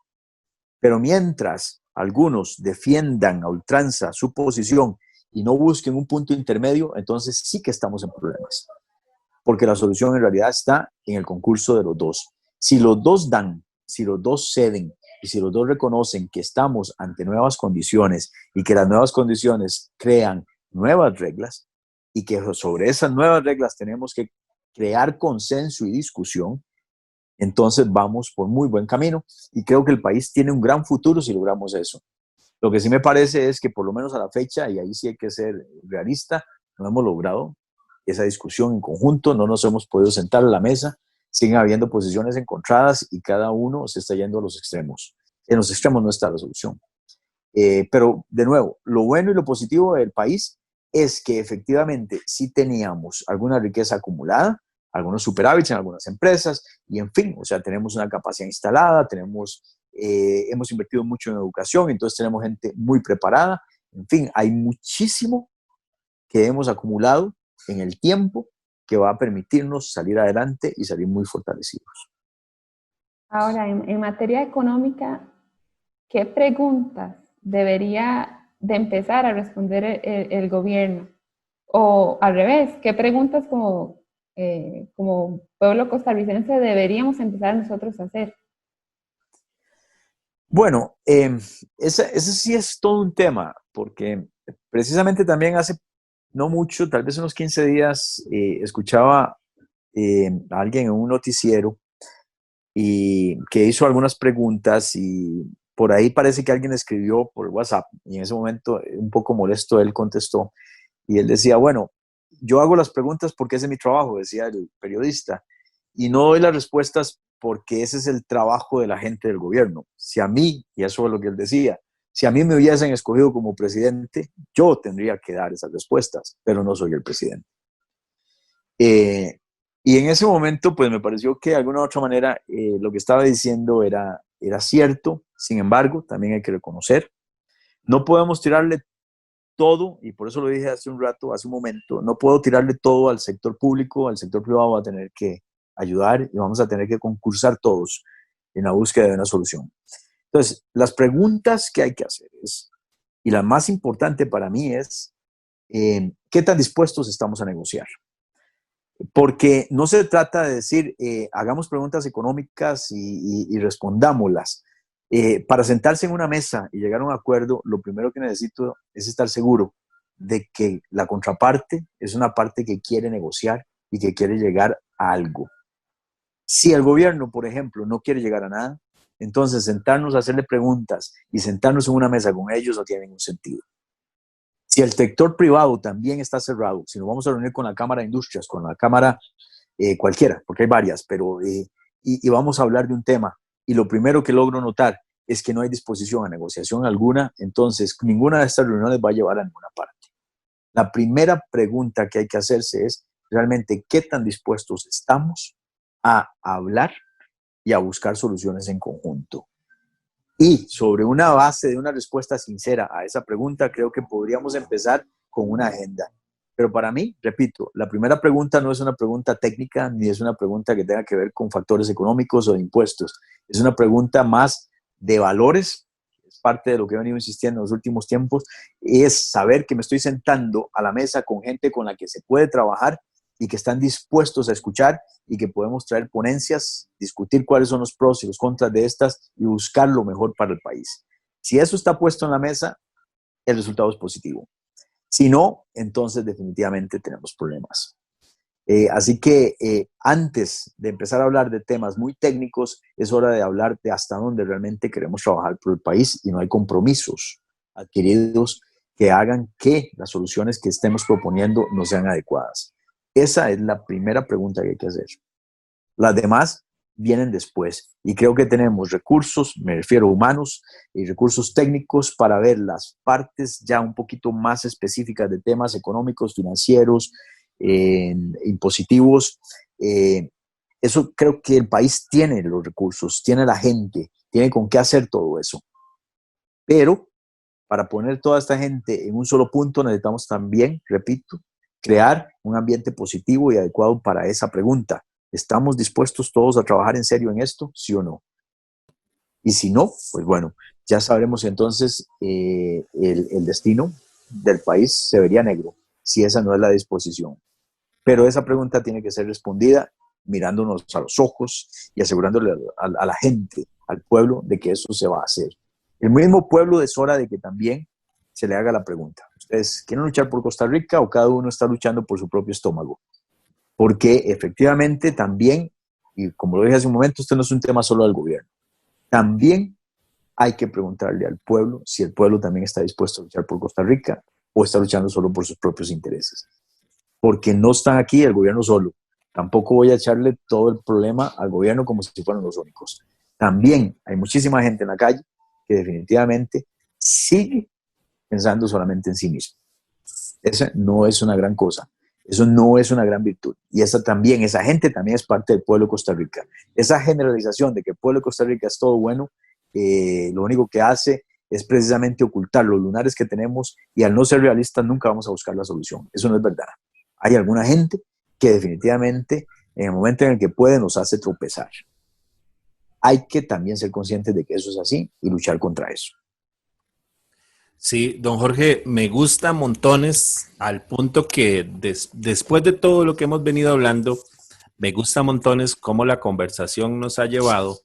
Pero mientras algunos defiendan a ultranza su posición y no busquen un punto intermedio, entonces sí que estamos en problemas. Porque la solución en realidad está en el concurso de los dos. Si los dos dan, si los dos ceden y si los dos reconocen que estamos ante nuevas condiciones y que las nuevas condiciones crean nuevas reglas y que sobre esas nuevas reglas tenemos que crear consenso y discusión, entonces vamos por muy buen camino y creo que el país tiene un gran futuro si logramos eso. Lo que sí me parece es que por lo menos a la fecha, y ahí sí hay que ser realista, no hemos logrado esa discusión en conjunto, no nos hemos podido sentar a la mesa, siguen habiendo posiciones encontradas y cada uno se está yendo a los extremos. En los extremos no está la solución. Pero de nuevo, lo bueno y lo positivo del país es que efectivamente sí teníamos alguna riqueza acumulada, algunos superávits en algunas empresas y en fin, o sea, tenemos una capacidad instalada, hemos invertido mucho en educación, entonces tenemos gente muy preparada, en fin, hay muchísimo que hemos acumulado en el tiempo que va a permitirnos salir adelante y salir muy fortalecidos. Ahora, en materia económica, ¿qué preguntas debería de empezar a responder el gobierno? O al revés, ¿qué preguntas como pueblo costarricense deberíamos empezar nosotros a hacer? Bueno, ese sí es todo un tema, porque precisamente también hace no mucho, tal vez unos 15 días, escuchaba a alguien en un noticiero y que hizo algunas preguntas y por ahí parece que alguien escribió por WhatsApp y en ese momento, un poco molesto, él contestó y él decía, bueno, yo hago las preguntas porque ese es mi trabajo, decía el periodista, y no doy las respuestas porque ese es el trabajo de la gente del gobierno. Si a mí, y eso es lo que él decía, si a mí me hubiesen escogido como presidente, yo tendría que dar esas respuestas, pero no soy el presidente. Y en ese momento, pues me pareció que de alguna u otra manera lo que estaba diciendo era cierto. Sin embargo, también hay que reconocer, no podemos tirarle todo, y por eso lo dije hace un momento, no puedo tirarle todo al sector público, al sector privado va a tener que ayudar y vamos a tener que concursar todos en la búsqueda de una solución. Entonces, las preguntas que hay que hacer y la más importante para mí es, ¿qué tan dispuestos estamos a negociar? Porque no se trata de decir, hagamos preguntas económicas y respondámoslas. Para sentarse en una mesa y llegar a un acuerdo, lo primero que necesito es estar seguro de que la contraparte es una parte que quiere negociar y que quiere llegar a algo. Si el gobierno, por ejemplo, no quiere llegar a nada, entonces sentarnos a hacerle preguntas y sentarnos en una mesa con ellos no tiene ningún sentido. Si el sector privado también está cerrado, si nos vamos a reunir con la Cámara de Industrias, con la Cámara cualquiera, porque hay varias, pero y vamos a hablar de un tema, y lo primero que logro notar es que no hay disposición a negociación alguna, entonces ninguna de estas reuniones va a llevar a ninguna parte. La primera pregunta que hay que hacerse es realmente qué tan dispuestos estamos a hablar y a buscar soluciones en conjunto. Y sobre una base de una respuesta sincera a esa pregunta, creo que podríamos empezar con una agenda. Pero para mí, repito, la primera pregunta no es una pregunta técnica, ni es una pregunta que tenga que ver con factores económicos o de impuestos. Es una pregunta más de valores, es parte de lo que he venido insistiendo en los últimos tiempos, es saber que me estoy sentando a la mesa con gente con la que se puede trabajar y que están dispuestos a escuchar y que podemos traer ponencias, discutir cuáles son los pros y los contras de estas y buscar lo mejor para el país. Si eso está puesto en la mesa, el resultado es positivo. Si no, entonces definitivamente tenemos problemas. Así que antes de empezar a hablar de temas muy técnicos, es hora de hablar de hasta dónde realmente queremos trabajar por el país y no hay compromisos adquiridos que hagan que las soluciones que estemos proponiendo no sean adecuadas. Esa es la primera pregunta que hay que hacer. Las demás vienen después y creo que tenemos recursos, me refiero a humanos y recursos técnicos para ver las partes ya un poquito más específicas de temas económicos, financieros, impositivos. Eso creo que el país tiene los recursos, tiene la gente, tiene con qué hacer todo eso. Pero para poner toda esta gente en un solo punto necesitamos también, repito, crear un ambiente positivo y adecuado para esa pregunta. ¿Estamos dispuestos todos a trabajar en serio en esto? ¿Sí o no? Y si no, pues bueno, ya sabremos entonces el destino del país se vería negro si esa no es la disposición. Pero esa pregunta tiene que ser respondida mirándonos a los ojos y asegurándole a la gente, al pueblo, de que eso se va a hacer. El mismo pueblo es hora de que también se le haga la pregunta. ¿Ustedes quieren luchar por Costa Rica o cada uno está luchando por su propio estómago? Porque efectivamente también, y como lo dije hace un momento, esto no es un tema solo del gobierno. También hay que preguntarle al pueblo si el pueblo también está dispuesto a luchar por Costa Rica o está luchando solo por sus propios intereses. Porque no están aquí el gobierno solo. Tampoco voy a echarle todo el problema al gobierno como si fueran los únicos. También hay muchísima gente en la calle que definitivamente sigue pensando solamente en sí mismo. Esa no es una gran cosa. Eso no es una gran virtud. Y esa gente también es parte del pueblo de Costa Rica. Esa generalización de que el pueblo de Costa Rica es todo bueno, lo único que hace es precisamente ocultar los lunares que tenemos y al no ser realistas nunca vamos a buscar la solución. Eso no es verdad. Hay alguna gente que definitivamente en el momento en el que puede nos hace tropezar. Hay que también ser conscientes de que eso es así y luchar contra eso. Sí, don Jorge, me gusta montones al punto que después de todo lo que hemos venido hablando, me gusta montones cómo la conversación nos ha llevado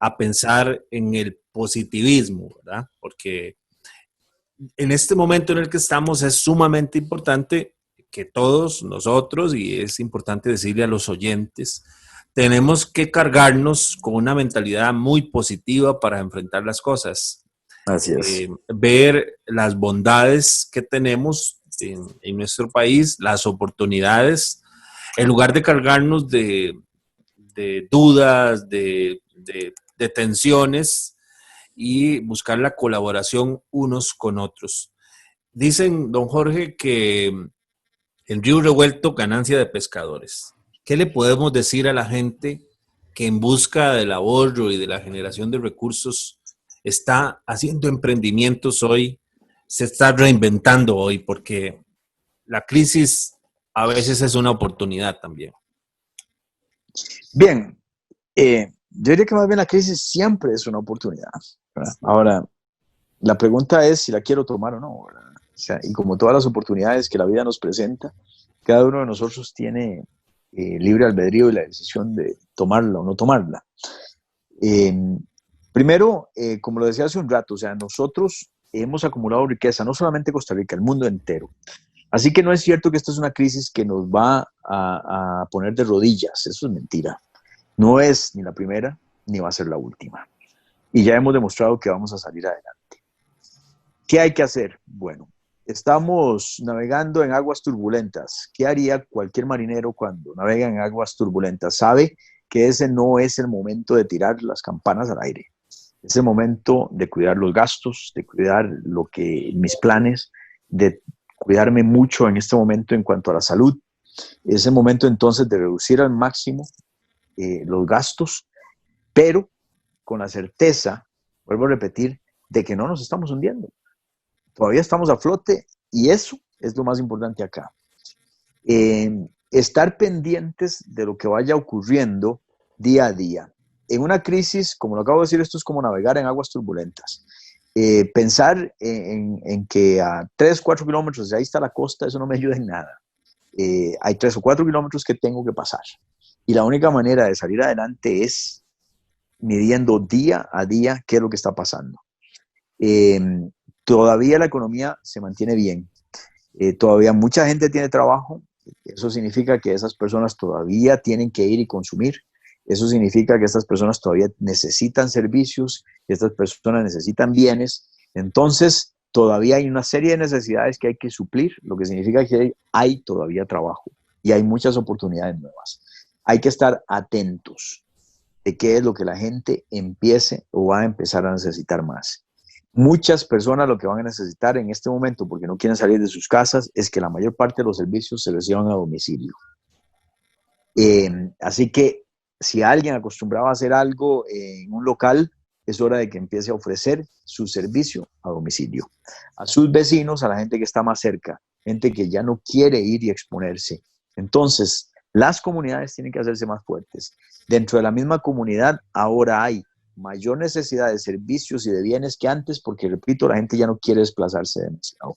a pensar en el positivismo, ¿verdad? Porque en este momento en el que estamos es sumamente importante que todos nosotros, y es importante decirle a los oyentes, tenemos que cargarnos con una mentalidad muy positiva para enfrentar las cosas. Así es. Ver las bondades que tenemos en nuestro país, las oportunidades, en lugar de cargarnos de dudas, de tensiones y buscar la colaboración unos con otros. Dicen, don Jorge, que el río revuelto, ganancia de pescadores. ¿Qué le podemos decir a la gente que en busca del ahorro y de la generación de recursos está haciendo emprendimientos hoy, se está reinventando hoy? Porque la crisis a veces es una oportunidad también. Bien, yo diría que más bien la crisis siempre es una oportunidad, ¿verdad? Ahora, la pregunta es si la quiero tomar o no, ¿verdad? O sea, y como todas las oportunidades que la vida nos presenta, cada uno de nosotros tiene libre albedrío y la decisión de tomarla o no tomarla. Primero, como lo decía hace un rato, o sea, nosotros hemos acumulado riqueza, no solamente Costa Rica, el mundo entero. Así que no es cierto que esta es una crisis que nos va a poner de rodillas, eso es mentira. No es ni la primera, ni va a ser la última. y ya hemos demostrado que vamos a salir adelante. ¿Qué hay que hacer? Bueno, estamos navegando en aguas turbulentas. ¿Qué haría cualquier marinero cuando navega en aguas turbulentas? Sabe que ese no es el momento de tirar las campanas al aire. Es el momento de cuidar los gastos, de cuidar mis planes, de cuidarme mucho en este momento en cuanto a la salud. Es el momento entonces de reducir al máximo los gastos, pero con la certeza, vuelvo a repetir, de que no nos estamos hundiendo. Todavía estamos a flote y eso es lo más importante acá. Estar pendientes de lo que vaya ocurriendo día a día. En una crisis, como lo acabo de decir, esto es como navegar en aguas turbulentas. Pensar en que a 3, 4 kilómetros de ahí está la costa, eso no me ayuda en nada. Hay 3 o 4 kilómetros que tengo que pasar. Y la única manera de salir adelante es midiendo día a día qué es lo que está pasando. Todavía la economía se mantiene bien. Todavía mucha gente tiene trabajo. Eso significa que esas personas todavía tienen que ir y consumir. Eso significa que estas personas todavía necesitan servicios, que estas personas necesitan bienes. Entonces, todavía hay una serie de necesidades que hay que suplir, lo que significa que hay todavía trabajo y hay muchas oportunidades nuevas. Hay que estar atentos de qué es lo que la gente empiece o va a empezar a necesitar más. Muchas personas lo que van a necesitar en este momento, porque no quieren salir de sus casas, es que la mayor parte de los servicios se reciban a domicilio. Así que si alguien acostumbraba a hacer algo en un local, es hora de que empiece a ofrecer su servicio a domicilio. A sus vecinos, a la gente que está más cerca, gente que ya no quiere ir y exponerse. Entonces, las comunidades tienen que hacerse más fuertes. Dentro de la misma comunidad, ahora hay mayor necesidad de servicios y de bienes que antes, porque, repito, la gente ya no quiere desplazarse demasiado.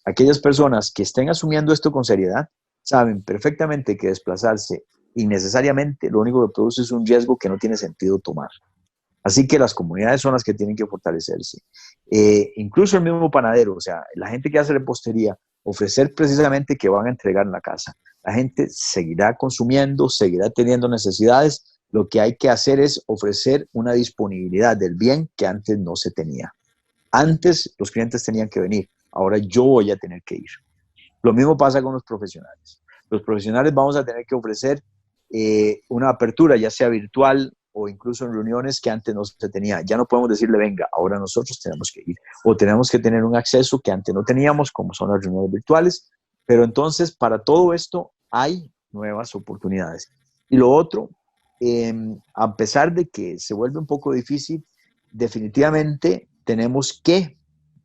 Aquellas personas que estén asumiendo esto con seriedad, saben perfectamente que desplazarse innecesariamente lo único que produce es un riesgo que no tiene sentido tomar. Así que las comunidades son las que tienen que fortalecerse. Incluso el mismo panadero, o sea, la gente que hace repostería, ofrecer precisamente que van a entregar en la casa. La gente seguirá consumiendo, seguirá teniendo necesidades. Lo que hay que hacer es ofrecer una disponibilidad del bien que antes no se tenía. Antes los clientes tenían que venir, ahora yo voy a tener que ir. Lo mismo pasa con los profesionales. Los profesionales vamos a tener que ofrecer una apertura, ya sea virtual o incluso en reuniones que antes no se tenía. Ya no podemos decirle, venga, ahora nosotros tenemos que ir. O tenemos que tener un acceso que antes no teníamos, como son las reuniones virtuales. Pero entonces, para todo esto, hay nuevas oportunidades. Y lo otro, a pesar de que se vuelve un poco difícil, definitivamente tenemos que,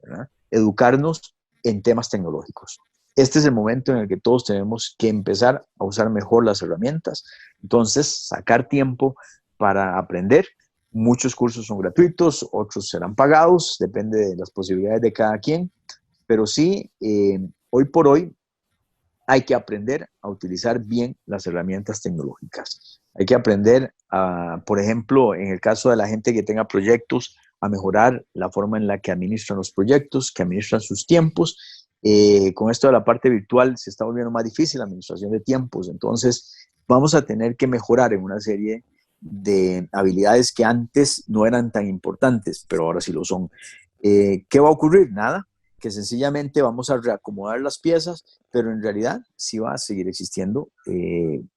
¿verdad?, educarnos en temas tecnológicos. Este es el momento en el que todos tenemos que empezar a usar mejor las herramientas. Entonces, sacar tiempo para aprender. Muchos cursos son gratuitos, otros serán pagados, depende de las posibilidades de cada quien. Pero sí, hoy por hoy hay que aprender a utilizar bien las herramientas tecnológicas. Hay que aprender, por ejemplo, en el caso de la gente que tenga proyectos, a mejorar la forma en la que administran los proyectos, que administran sus tiempos. Con esto de la parte virtual se está volviendo más difícil la administración de tiempos, entonces vamos a tener que mejorar en una serie de habilidades que antes no eran tan importantes, pero ahora sí lo son. ¿Qué va a ocurrir? Nada, que sencillamente vamos a reacomodar las piezas, pero en realidad sí va a seguir existiendo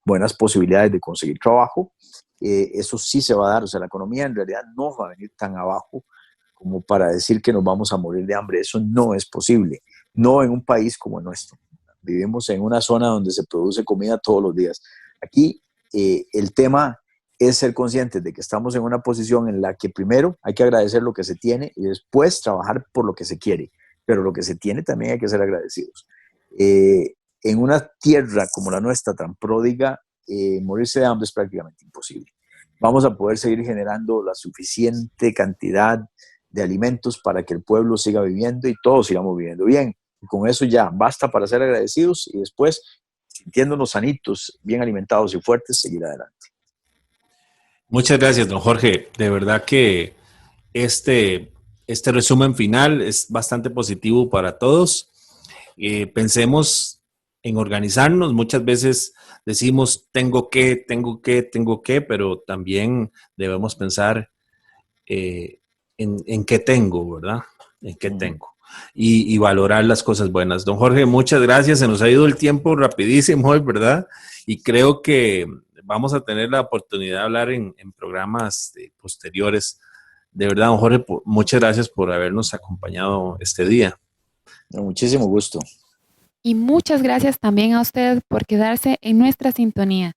buenas posibilidades de conseguir trabajo. Eso sí se va a dar, o sea, la economía en realidad no va a venir tan abajo como para decir que nos vamos a morir de hambre. Eso no es posible. No en un país como el nuestro. Vivimos en una zona donde se produce comida todos los días. Aquí el tema es ser conscientes de que estamos en una posición en la que primero hay que agradecer lo que se tiene y después trabajar por lo que se quiere. Pero lo que se tiene también hay que ser agradecidos. En una tierra como la nuestra, tan pródiga, morirse de hambre es prácticamente imposible. Vamos a poder seguir generando la suficiente cantidad de alimentos para que el pueblo siga viviendo y todos sigamos viviendo bien. Y con eso ya basta para ser agradecidos y después, sintiéndonos sanitos, bien alimentados y fuertes, seguir adelante. Muchas gracias, don Jorge. De verdad que este resumen final es bastante positivo para todos. Pensemos en organizarnos. Muchas veces decimos tengo que, pero también debemos pensar en qué tengo, ¿verdad? En qué tengo. Y valorar las cosas buenas. Don Jorge, muchas gracias. Se nos ha ido el tiempo rapidísimo hoy, ¿verdad? Y creo que vamos a tener la oportunidad de hablar en programas posteriores. De verdad, don Jorge, muchas gracias por habernos acompañado este día. Muchísimo gusto. Y muchas gracias también a ustedes por quedarse en nuestra sintonía.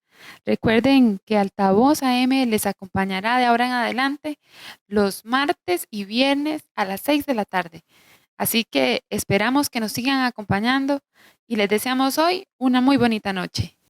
Recuerden que Altavoz AM les acompañará de ahora en adelante los martes y viernes a las 6 de la tarde. Así que esperamos que nos sigan acompañando y les deseamos hoy una muy bonita noche.